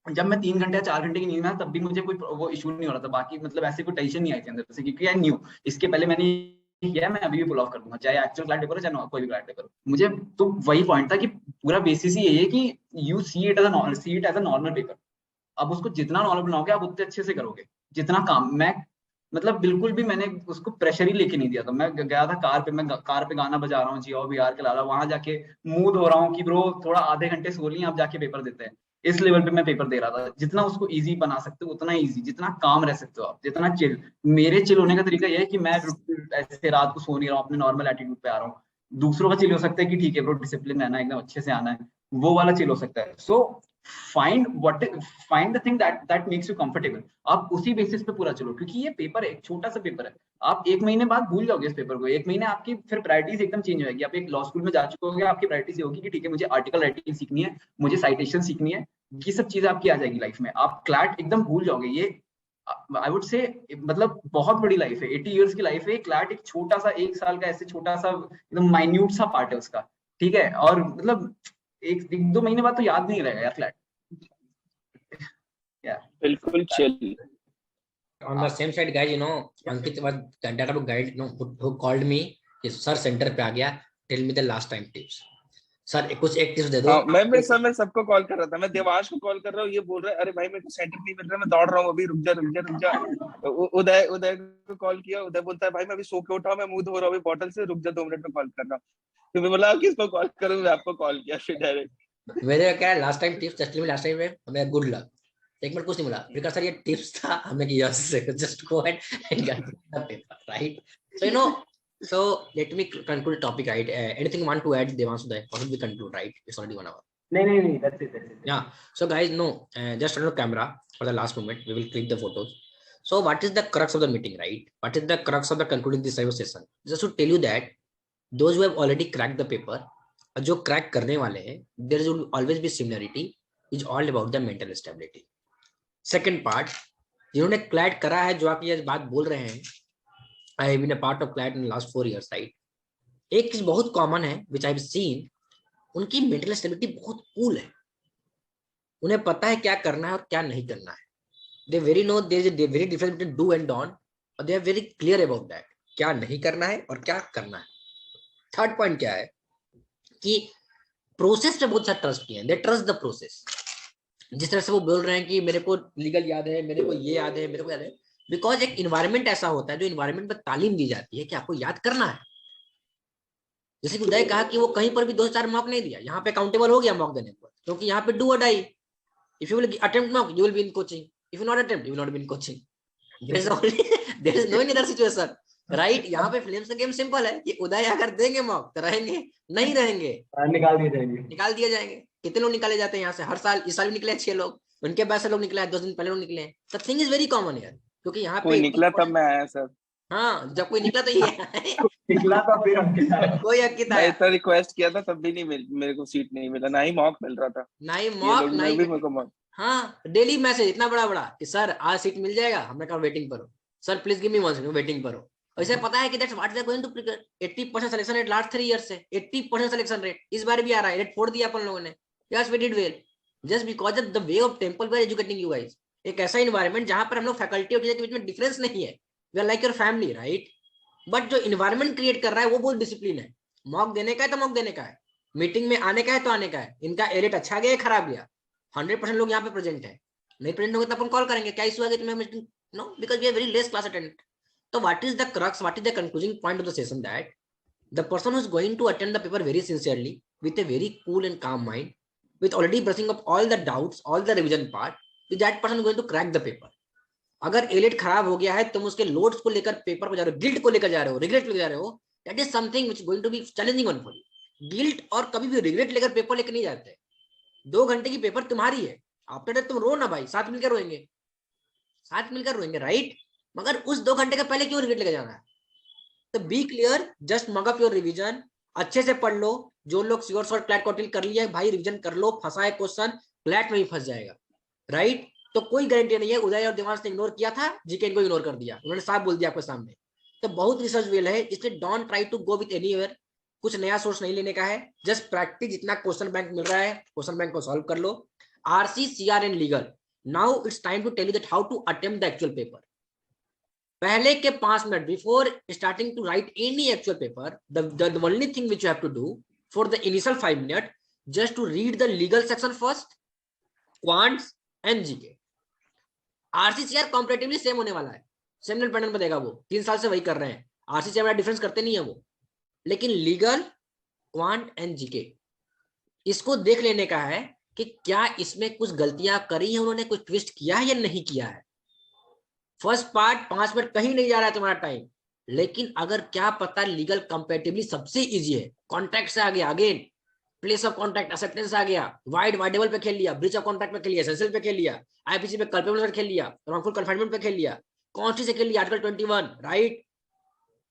जब मैं 3 घंटे या 4 घंटे की नींद में तब भी मुझे कोई वो इशू नहीं हो रहा था, बाकी मतलब ऐसे कोई टेंशन नहीं आई थी अंदर से, क्योंकि आई न्यू इसके पहले मैंने किया, मैं अभी भी पुल ऑफ कर दूंगा, चाहे एक्चुअल क्लाइंट पेपर हो चाहे कोई भी क्लाइंट पेपर। मुझे तो वही पॉइंट था कि पूरा बेसिस ही यही है कि you see it as a normal paper. अब उसको जितना नॉर्मल बनाओगे आप उतने अच्छे से करोगे, जितना काम। मैं मतलब बिल्कुल भी मैंने उसको प्रेशर ही लेके नहीं दिया था। मैं गया था कार पे, मैं कार पे गाना बजा रहा हूँ, जियो VR के लाला, वहां जाके मुंह धो रहा हूँ कि ब्रो थोड़ा आधे घंटे सो लिए, आप जाके पेपर देते हैं। इस लेवल पे मैं पेपर दे रहा था, जितना उसको इजी बना सकते हो उतना इजी, जितना काम रह सकते हो आप, जितना चिल। मेरे चिल होने का तरीका यह है कि मैं ऐसे रात को सो नहीं रहा हूँ, अपने नॉर्मल एटीट्यूड पे आ रहा हूँ। दूसरों का चिल हो सकता है कि ठीक है ब्रो डिसिप्लिन रहना, एकदम अच्छे से आना है, वो वाला चिल हो सकता है। So find the thing that makes you comfortable, आप उसी बेसिस पे पूरा चलो, क्योंकि ये पेपर एक छोटा सा पेपर है, आप 1 महीने बाद भूल जाओगे इस पेपर को। 1 महीने आपकी फिर प्रायोरिटीज एकदम चेंज हो जाएगी। आप एक लॉ स्कूल में जा चुके होंगे, आपकी प्रायोरिटीज होगी कि ठीक है मुझे आर्टिकल राइटिंग सीखनी है, मुझे साइटेशन सीखनी है, ये सब चीजें आपकी आ जाएगी लाइफ में। आप क्लैट एकदम भूल जाओगे। ये आई वुड से मतलब बहुत बड़ी लाइफ है, 80 इयर्स की लाइफ है। क्लैट एक छोटा सा 1 साल का ऐसे छोटा सा एकदम माइन्यूट सा पार्ट है उसका, ठीक है। और मतलब 1-2 महीने बाद तो याद नहीं रहेगा यार क्लैट। बिल्कुल chill. On the same side, guys, Ankit was that type of guide, who called me, sir center पे आ गया, tell me the last time tips. Sir कुछ एक टिप्स दे दो। मैं सबको कॉल कर रहा था, मैं देवांश को कॉल कर रहा हूँ, ये बोल रहा है अरे भाई मेरे को सेंटर नहीं मिल रहा, मैं दौड़ रहा हूँ अभी, रुक जा। उदय को कॉल किया, उदय बोलता है भाई मैं अभी सो के उठा, मैं मुंह धो रहा हूँ बॉटल से, रुक जा 2 मिनट में कॉल कर रहा हूँ। तो मैं बोला किसको कॉल करूँ, मैं आपको कॉल किया फिर डायरेक्ट। मेरे क्या है last time tips, just last time में हमें गुड लक, एक मिनट कुछ नहीं मिला, बिकॉज़ सर ये टिप्स था, हमने किया just go and get the paper, right. So So let me conclude the topic, right? Anything you want to add, Devanshu? Or should we conclude, right? It's already 1 hour. नहीं, that's it. Yeah. So guys, no, just turn on camera for the last moment. We will click the photos. So what is the crux of the meeting, right? What is the crux of the concluding this cyber session? Just to tell you that those who have already cracked the paper, जो crack करने वाले हैं, there will always be similarity. Is all about the mental stability. Second part, जिन्होंने CLAT करा है, जो आप ये बात बोल रहे हैं, I have been a part of CLAT in the last 4 years, right? एक चीज बहुत कॉमन है, which I have seen, उनकी मेंटल स्टेबिलिटी बहुत कूल है. उन्हें पता है क्या करना है और क्या नहीं करना है. They very know there is a very difference between do and don't, और they are very clear about that. क्या नहीं करना है और क्या करना है. थर्ड पॉइंट क्या है कि प्रोसेस पे बहुत सारा ट्रस्ट किया है. They trust the process. जिस तरह से वो बोल रहे हैं कि मेरे को लीगल याद है, मेरे को ये याद है, मेरे को याद है, बिकॉज एक इन्वायरमेंट ऐसा होता है जो इन्वायरमेंट में तालीम दी जाती है कि आपको याद करना है. जैसे कि उदय कहा कि वो कहीं पर भी 2-4 मॉक नहीं दिया, यहाँ पे अकाउंटेबल हो गया मॉक देने पर, क्योंकि यहाँ पे डू और die. If you will attempt mock, you will be in coaching. If you not attempt, you will not be in coaching. There is no other situation, right? यहाँ पे फिल्म का गेम सिंपल है कि उदय अगर देंगे mock तो रहेंगे, नहीं रहेंगे निकाल दिए जाएंगे. कितने लोग निकाले जाते हैं यहाँ से हर साल? इस साल भी निकले 6 लोग, उनके बाद से लोग निकले, 2 दिन पहले लोग निकले. The thing is very common यार, क्योंकि यहाँ पे कोई निकला तब मैं आया सर. हाँ, जब कोई निकला तो ये निकला तो फिर हम कोई अंकित मैं आया, इतना रिक्वेस्ट किया था तब भी नहीं मेरे को सीट नहीं मिला, ना ही मॉक मिल रहा था. ना ही ये मॉक लोग ना ने ही. भी मेरे को मॉक. हाँ, डेली मैसेज इतना बड़ा बड़ा कि सर आज सीट मिल जाएगा. हमने कहा वेटिंग पर हो sir, please give me 1 second, waiting पर हो. वैसे पता है कि that's what they are going to prepare. 80% selection rate last 3 years से, 80% सिलेक्शन रेट इस बार भी आ रहा है. रेट फोड़ दिया अपन लोगों ने. Yes we did well, just because of the way of temple we are educating you guys. एक ऐसा इन्वायरमेंट जहां पर हम लोग फैकल्टी और टीचर के बीच में डिफरेंस नहीं है. We are like your family, right? But जो इन्वायरमेंट क्रिएट कर रहा है वो बहुत डिसिप्लिन है. मॉक देने का है तो मॉक देने का है, मीटिंग में आने का है तो आने का है. इनका एलिट अच्छा गया खराब गया, 100% लोग यहाँ पे प्रेजेंट है. नहीं प्रेजेंट होंगे तो अपन कॉल करेंगे, क्या इशू आ गया तुम्हें meeting? No, because we are very less class attendant. So what is the crux, what is the concluding point of the session? That the person who is going to attend the paper very sincerely, with a very cool and calm mind, with already brushing up all the doubts, all the revision part, that person is going to crack the paper. अगर elite खराब हो गया है, तुम उसके loads को लेकर paper को जा रहे हो, गिल्ट को लेकर जा रहे हो, रिग्रेट लेकर जा रहे हो, that is something which is going to be challenging one for you. Guilt और कभी भी रिग्रेट लेकर पेपर लेकर नहीं जाते. 2 घंटे की पेपर तुम्हारी है, आफ्टर दैट तुम रो ना भाई, साथ मिलकर रोएंगे, साथ मिलकर रोएंगे, राइट? मगर उस 2 घंटे का पहले क्यों रिग्रेट लेके जाना है? तो be clear, just mug up your revision, अच्छे से पढ़ लो. जो लोग श्योर शॉर्ट क्लैट कॉटिल कर लिया है भाई, रिवीजन कर लो. फंसा है क्वेश्चन, क्लैट में ही फंस जाएगा, राइट? तो कोई गारंटी नहीं है. उदय और देवांश ने इग्नोर किया था, जीके को इग्नोर कर दिया, उन्होंने साफ बोल दिया आपके सामने. तो बहुत रिसर्च वेल है, इसलिए don't try to go with anywhere. कुछ नया सोर्स नहीं लेने का है, जस्ट प्रैक्टिस. जितना क्वेश्चन बैंक मिल रहा है, क्वेश्चन बैंक को सॉल्व कर लो. RC, CR and legal. Now it's time to tell you that how to attempt the actual paper. पहले के 5 minute before starting to write any actual paper, the only thing which you have to do for the initial 5 minutes, just to read the legal section first, quants and GK. RC CR comparatively same होने वाला है, seminal pattern पे देगा वो. 3 साल से वही कर रहे हैं. आरसीसीआर में डिफरेंस करते नहीं है वो, लेकिन लीगल, क्वांट एंड जीके इसको देख लेने का है कि क्या इसमें कुछ गलतियां करी है उन्होंने, कुछ ट्विस्ट किया है या नहीं किया है. फर्स्ट पार्ट 5 मिनट कहीं नहीं जा रहा है तुम्हारा टाइम, लेकिन अगर क्या पता लीगल कंपैरेटिवली सबसे इजी है. कॉन्ट्रैक्ट से आ गया, again place of contract acceptance आ गया, वाइड वाइडेबल पे खेल लिया, ब्रीच ऑफ कॉन्ट्रैक्ट पे खेल लिया, एसेंशियल पे खेल लिया, आईपीसी पे कल्पेबल पे खेल लिया, रॉन्गफुल कन्फाइनमेंट पे खेल लिया, कॉन्स्टी से खेल लिया, आर्टिकल 21, राइट?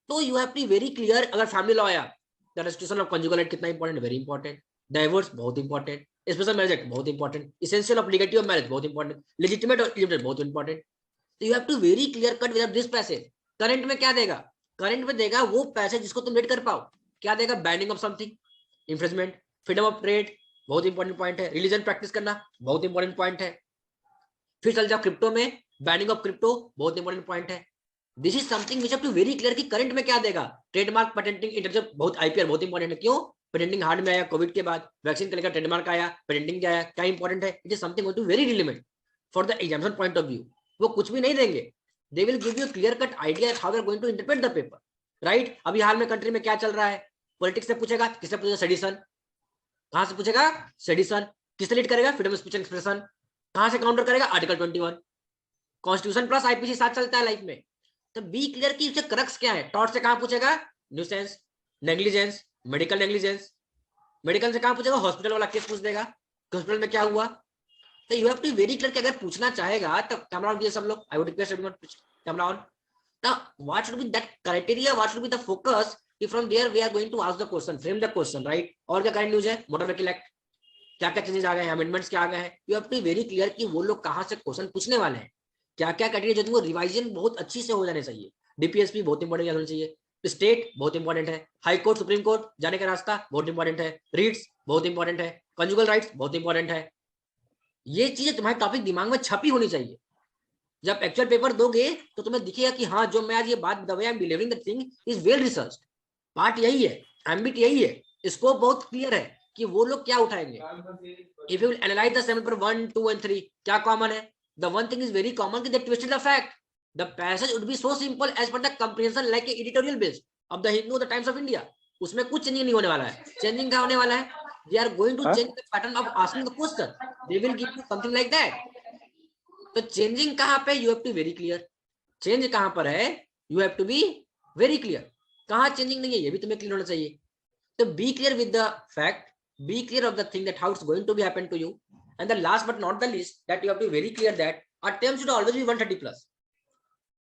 तो you have to be very clear. अगर फैमिली लॉ आया, the restriction of conjugal right कितना इंपॉर्टेंट, वेरी इंपॉर्टेंट. डाइवोर्स बहुत इंपॉर्टेंट. स्पेशल मैरिज एक्ट बहुत important. Essential of legality of marriage बहुत इंपॉर्टेंट. लेजिटिमेट और illegitimate बहुत important. तो you have to very clear cut with this passage. Current में क्या देगा? करंट में देगा वो पैसेज जिसको तुम रीड कर पाओ. क्या देगा? Banning of something, infringement, freedom of trade बहुत इंपॉर्टेंट पॉइंट है, रिलीजन प्रैक्टिस करना बहुत इंपॉर्टेंट पॉइंट है. फिर चल जाओ क्रिप्टो में, बैनिंग ऑफ क्रिप्टो बहुत इंपॉर्टेंट पॉइंट है. This is something which have to very clear कि करंट में क्या देगा. ट्रेडमार्क, पेटेंटिंग, इंटेलेक्चुअल बहुत आईपीआर बहुत इंपॉर्टेंट है. क्यों? पेटेंटिंग हार्ड में आया, कोविड के बाद वैक्सीन का लेकर ट्रेडमार्क आया, पेटेंटिंग क्या आया, क्या इंपॉर्टेंट है. It is something to very relevant for the examination point of view. वो कुछ भी नहीं देंगे, they will give you a clear cut idea how they are going to interpret the paper, right? अभी हाल में कंट्री में क्या चल रहा है, पॉलिटिक्स से पूछेगा, किससे पूछेगा? सेडिशन. कहां से पूछेगा? सेडिशन. किससे लीड करेगा? Freedom of speech and expression. कहां से काउंटर करेगा? आर्टिकल 21. कॉन्स्टिट्यूशन प्लस आईपीसी साथ चलता है लाइफ में. तो बी क्लियर कि उसके क्रक्स क्या है. टॉट से कहां पूछेगा? Nuisance, negligence, medical negligence. Medical से कहाँ पूछेगा? हॉस्पिटल वाला केस पूछ देगा, हॉस्पिटल में क्या हुआ। तो you have to very clear कि अगर पूछना चाहेगा तो कैमरा ऑन कीजिए सब लोग। I would request everyone camera on. Now, what should be that criteria? What should be the focus? If from there we are going to ask the question, frame the question, right? और क्या current news है? Motor vehicle act, क्या क्या changes आ गए हैं, amendments क्या आ गए हैं। You have to be very clear कि वो लोग कहाँ से क्वेश्चन पूछने वाले हैं, क्या क्या क्राइटेरिया, जो तुमको रिवाइजन बहुत अच्छी से हो जाने चाहिए। डीपीएसपी बहुत इंपॉर्टेंट होना चाहिए, स्टेट बहुत इंपॉर्टेंट है, हाई कोर्ट सुप्रीम कोर्ट जाने का रास्ता बहुत इंपॉर्टेंट है, रीड्स बहुत इंपॉर्टेंट है, कंजुगल राइट्स बहुत इंपॉर्टेंट है। ये चीजें तुम्हारे टॉपिक दिमाग में छपी होनी चाहिए। जब एक्चुअल पेपर दोगे तो तुम्हें दिखेगा कि हाँ, जो मैं आज ये बात the way I am delivering the thing is well researched. Part यही है, एम्बिट यही है, स्कोप बहुत क्लियर है कि वो लोग क्या उठाएंगे। If you will analyse the seven paper 1, 2 and 3, क्या कॉमन है? The one thing is very common कि they twisted the fact. The passage would be so simple as per the comprehension like editorial based of the Hindu, the Times of India. उसमें कुछ changing नहीं होने वाला है। Changing क्या होने वाला है? They are going to change the pattern of asking the question, they will give you something like that. तो चेंजिंग कहां पे? You have to very clear. Change कहां पर है? You have to be very clear. कहां changing नहीं है ये भी तुम्हें क्लियर होना चाहिए। तो be clear with the fact, be clear of the thing that how it's going to be happen to you, and the last but not the least that you have to very clear that our term should always be 130 plus.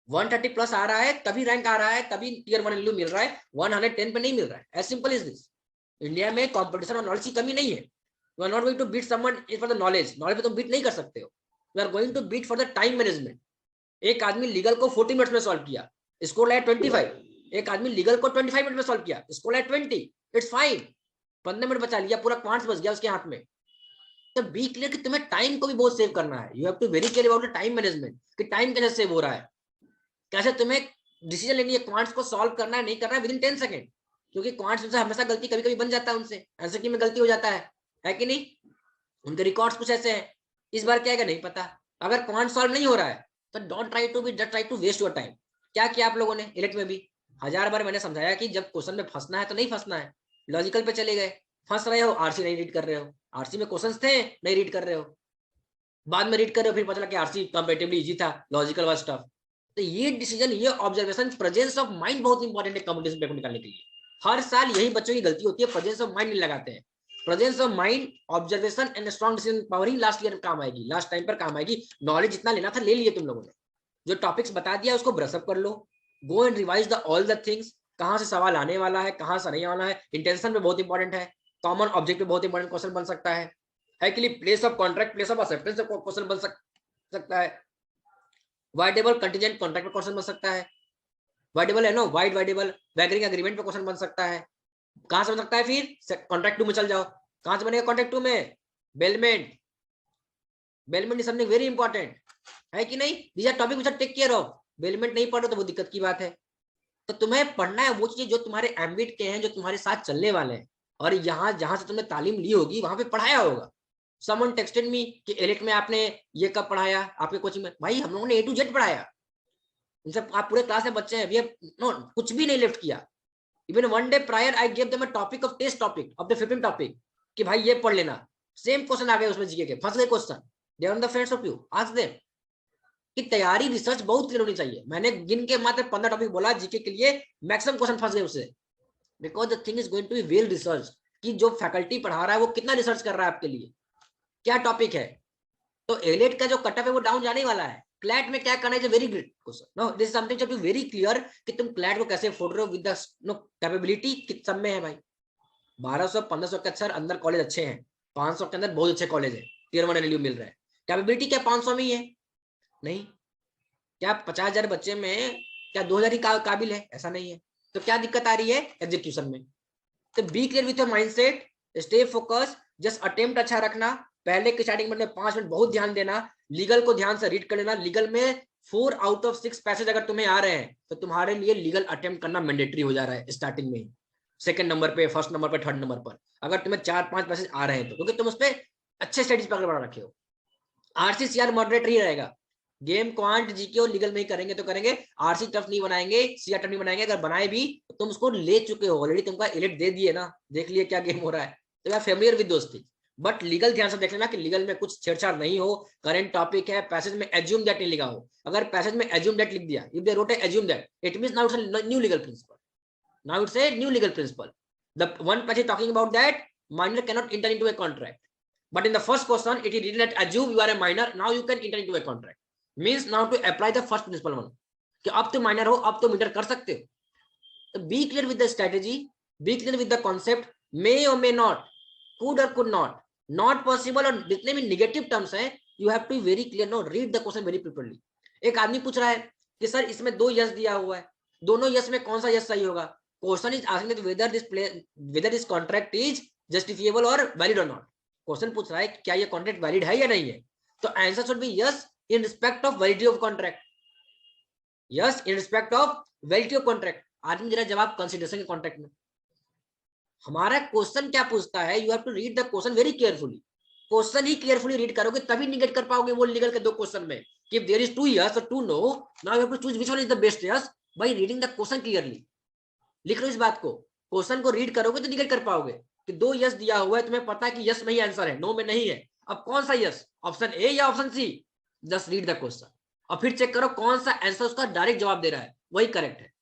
130 plus आ रहा है तभी rank आ रहा है, तभी tier 1 value मिल रहा है, 110 पे नहीं मिल रहा है। As simple is this. India में कंपटीशन और नॉलेज की कमी नहीं है। You are not going to beat someone for the knowledge, knowledge पे तुम बीट नहीं कर सकते हो। You are going to beat for the time management. एक आदमी लीगल को 40 मिनट्स में सॉल्व किया, स्कोर लाया 25। एक आदमी लीगल को 25 मिनट में सॉल्व किया, स्कोर लाया 20। इट्स फाइन, 15 मिनट बचा लिया, पूरा क्वांट्स बच गया उसके हाथ में। तो बी क्लियर कि तुम्हें टाइम को भी बहुत सेव करना है। You have to very clear about the time management कि टाइम कैसे सेव हो रहा है, कैसे तुम्हें डिसीजन लेनी है, क्वांट्स को सॉल्व करना है नहीं करना है विद इन 10 सेकंड। क्योंकि क्वांट्स से हमेशा गलती कभी कभी बन जाता है, उनसे आंसर की में गलती हो जाता है कि नहीं? उनके रिकॉर्ड्स कुछ ऐसे हैं, इस बार क्या है नहीं पता। अगर क्वांट सॉल्व नहीं हो रहा है तो don't try to be just try to waste your time. क्या किया आप लोगों ने इलेक्ट में भी? 1000 बार मैंने समझाया कि जब क्वेश्चन में फंसना है तो नहीं फंसना है। लॉजिकल पे चले गए, फंस रहे हो, आरसी नहीं रीड कर रहे हो, आरसी में क्वेश्चंस थे नहीं रीड कर रहे हो, बाद में रीड कर रहे हो, फिर पता चला कि आरसी कंपैरेटिवली इजी था, लॉजिकल वाज टफ। तो ये डिसीजन, ये ऑब्जर्वेशन, प्रेजेंस ऑफ माइंड बहुत इंपॉर्टेंट है कॉम्पिटिशन पेपर निकालने के लिए। हर साल यही बच्चों की गलती होती है, प्रेजेंस ऑफ माइंड नहीं लगाते हैं। Presence of mind, observation and strong decision power he last year काम आएगी, लास्ट टाइम पर काम आएगी। नॉलेज जितना लेना था ले लिए तुम लोगों ने, जो टॉपिक्स बता दिया उसको ब्रशअप कर लो, go and revise the all the things, कहां से सवाल आने वाला है, कहां से नहीं आना है। इंटेंशन पे बहुत इंपॉर्टेंट है, कॉमन ऑब्जेक्ट पे बहुत इंपॉर्टेंट क्वेश्चन बन सकता है कि place of contract, place of acceptance पे क्वेश्चन बन सकता है। वाइडेबल कंटीजेंट कॉन्ट्रैक्ट पे क्वेश्चन बन सकता है, वाइडेबल है नो, वाइड वाइडेबल वैगरिंग एग्रीमेंट पे क्वेश्चन बन सकता है। कहां से बन सकता है? फिर कॉन्ट्रैक्ट 2 में चल जाओ, कहां से बनेगा कॉन्ट्रैक्ट 2 में? Bailment. Bailment is something very important, है कि नहीं? These are topic which are take care of. Bailment नहीं पढ़ो तो वो दिक्कत की बात है। तो तुम्हें पढ़ना है वो चीजें जो तुम्हारे एम्बिट के हैं, जो तुम्हारे साथ चलने वाले हैं, और यहाँ जहां से तुमने तालीम ली होगी वहां पे पढ़ाया होगा। समवन टेक्सटेड मी कि एलिट में आपने ये कब पढ़ाया आपके कोचिंग में? भाई हम लोगों ने A to Z पढ़ाया। इनसे आप पूरे क्लास में बच्चे हैं, नो कुछ भी नहीं लेफ्ट किया। Even one day prior I give them a topic of test topic of the 15 topic कि भाई ये पढ़ लेना। सेम क्वेश्चन आ गए उसमें जीके के, फंस गए question, they are on the friends of you, ask them. कि तैयारी रिसर्च बहुत क्लियर होनी चाहिए। मैंने गिन के मात्र 15 टॉपिक बोला जीके के लिए, मैक्सिमम क्वेश्चन फंस गए उससे, because the thing is going to be well research कि जो फैकल्टी पढ़ा रहा है वो कितना रिसर्च कर रहा है आपके लिए, क्या टॉपिक है। तो एलिट का जो कटअप है वो डाउन जाने वाला है। क्लैट में क्या करना है? Very great question. No this is something to be very clear कि तुम क्लैट को कैसे फोड़ रहे हो विद द नो कैपेबिलिटी किस सब में है भाई। 1200-1500 के अच्छा अंदर कॉलेज अच्छे हैं, 500 के अंदर बहुत अच्छे कॉलेज है, टियर 1 एनएलयू मिल रहा है। कैपेबिलिटी क्या 500 में ही है? नहीं। क्या 50,000 बच्चे में क्या 2,000 ही काबिल है? ऐसा नहीं है। तो क्या दिक्कत आ रही है? एग्जीक्यूशन में। तो be clear with your mindset, stay focus, just attempt अच्छा रखना। पहले के स्टार्टिंग में 5 मिनट बहुत ध्यान देना, लीगल को ध्यान से रीड कर लेना। लीगल में 4 आउट ऑफ 6 पैसेज अगर तुम्हें आ रहे हैं तो तुम्हारे लिए लीगल अटेम्प्ट करना मैंडेटरी हो जा रहा है स्टार्टिंग में ही, सेकंड नंबर पे, फर्स्ट नंबर पे, थर्ड नंबर पर, अगर तुम्हें 4-5 पैसेज आ रहे हैं तो, क्योंकि तुम उस पर अच्छे स्टडीज पकड़ बना रखे हो। आरसीसीआर मॉडरेट ही रहेगा। गेम क्वांट जीके और लीगल में ही करेंगे तो करेंगे, आरसी टफ नहीं बनाएंगे, सीआर टफ नहीं बनाएंगे। अगर बनाए भी तो तुम उसको ले चुके हो ऑलरेडी, तुमका एलिट दे दिए ना, देख लिए क्या गेम हो रहा है, तो यार फेमिलियर विद दोस्त थी। बट लीगल ध्यान से देख लेना कि लीगल में कुछ छेड़छाड़ नहीं हो, करंट टॉपिक है, पैसेज में एज्यूम दैट नहीं लिखा हो। अगर पैसेज में एज्यूम दैट लिख दिया, if they wrote assume that, it means now it's new legal principal, Now it's a new legal principle. The one passage talking about that minor cannot enter into a contract. But in the first question, it is written that assume you are a minor, now you can enter into a contract. Means now to apply the first principle one. कि अब तो minor हो, अब तो enter कर सकते हो. Be clear with the strategy, be clear with the concept, may or may not, could or could not possible और जितने भी negative terms हैं, you have to be very clear. No, read the question very properly. एक आदमी पूछ रहा है कि सर इसमें 2 यस दिया हुआ है, दोनों यस में कौन सा यस सही होगा? Question is asking that whether this contract is justifiable or valid or not. Question पूछ रहा है क्या ये कॉन्ट्रैक्ट वैलिड है या नहीं है, तो answer should be yes in respect of validity of contract. Yes in respect of validity of contract. आदमी जरा जवाब कंसीडरेशन के कॉन्ट्रैक्ट में. हमारा क्वेश्चन क्या पूछता है, you have to read the question very carefully. Question ही केयरफुली रीड करोगे तभी निगेट कर पाओगे वो लीगल के 2 क्वेश्चन में कि देयर इज 2 यस और 2 no, now you have to choose which one is the best yes by reading the question clearly. लिख लो इस बात को, क्वेश्चन को रीड करोगे तो निगेट कर पाओगे कि 2 यस दिया हुआ है, तुम्हें पता है कि यस में ही आंसर है, नो में नहीं है. अब कौन सा यस, ऑप्शन ए या option C? Just read the question और फिर चेक करो कौन सा आंसर उसका डायरेक्ट जवाब दे रहा है, वही करेक्ट है.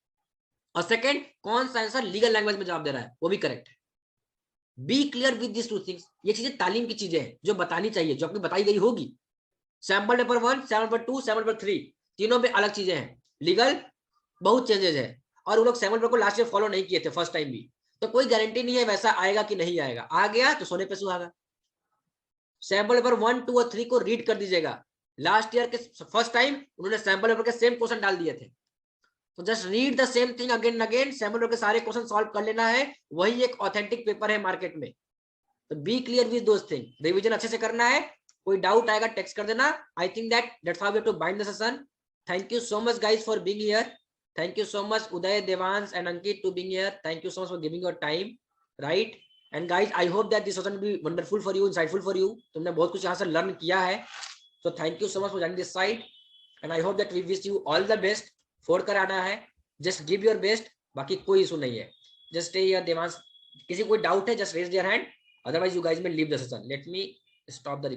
और सेकंड, कौन सा आंसर लीगल लैंग्वेज में जवाब दे रहा है, वो भी करेक्ट है. Be clear with this 2 things. ये चीजें तालीम की चीजें हैं जो बतानी चाहिए, जो आपको बताई गई होगी. Sample paper 1, sample paper 2, sample paper 3 तीनों में अलग चीजें हैं. लीगल बहुत चेंजेस है और वो लोग सैंपल पेपर को लास्ट ईयर फॉलो नहीं किए थे फर्स्ट टाइम भी, तो कोई गारंटी नहीं है वैसा आएगा कि नहीं आएगा. आ गया तो सोने पे सुहागा. सैंपल पेपर 1, 2 और 3 को रीड कर दीजिएगा. लास्ट ईयर के फर्स्ट टाइम उन्होंने सैंपल पेपर के सेम क्वेश्चन डाल दिए थे, तो just read the same thing again and again. Sample paper के सारे क्वेश्चन सॉल्व कर लेना है, वही एक ऑथेंटिक पेपर है मार्केट में. तो be clear with those thing. Revision अच्छे से करना है. कोई डाउट आएगा टेक्स्ट कर देना. I think that's how we have to bind the session. Thank you so much guys for being here. Thank you so much Uday, Devans and Ankit to being here. Thank you so much for giving your time, right? And guys, I hope that this session will be wonderful for you, insightful for you. तुमने बहुत कुछ यहाँ से learn किया है. So thank you so much for joining this side. And I hope that we wish you all the best. 4 कर आना है. Just give your best. बाकी कोई इशू नहीं है. Just stay here, Devans. किसी कोई डाउट है, just raise your hand. Otherwise, you guys may leave the session. Let me stop the recording.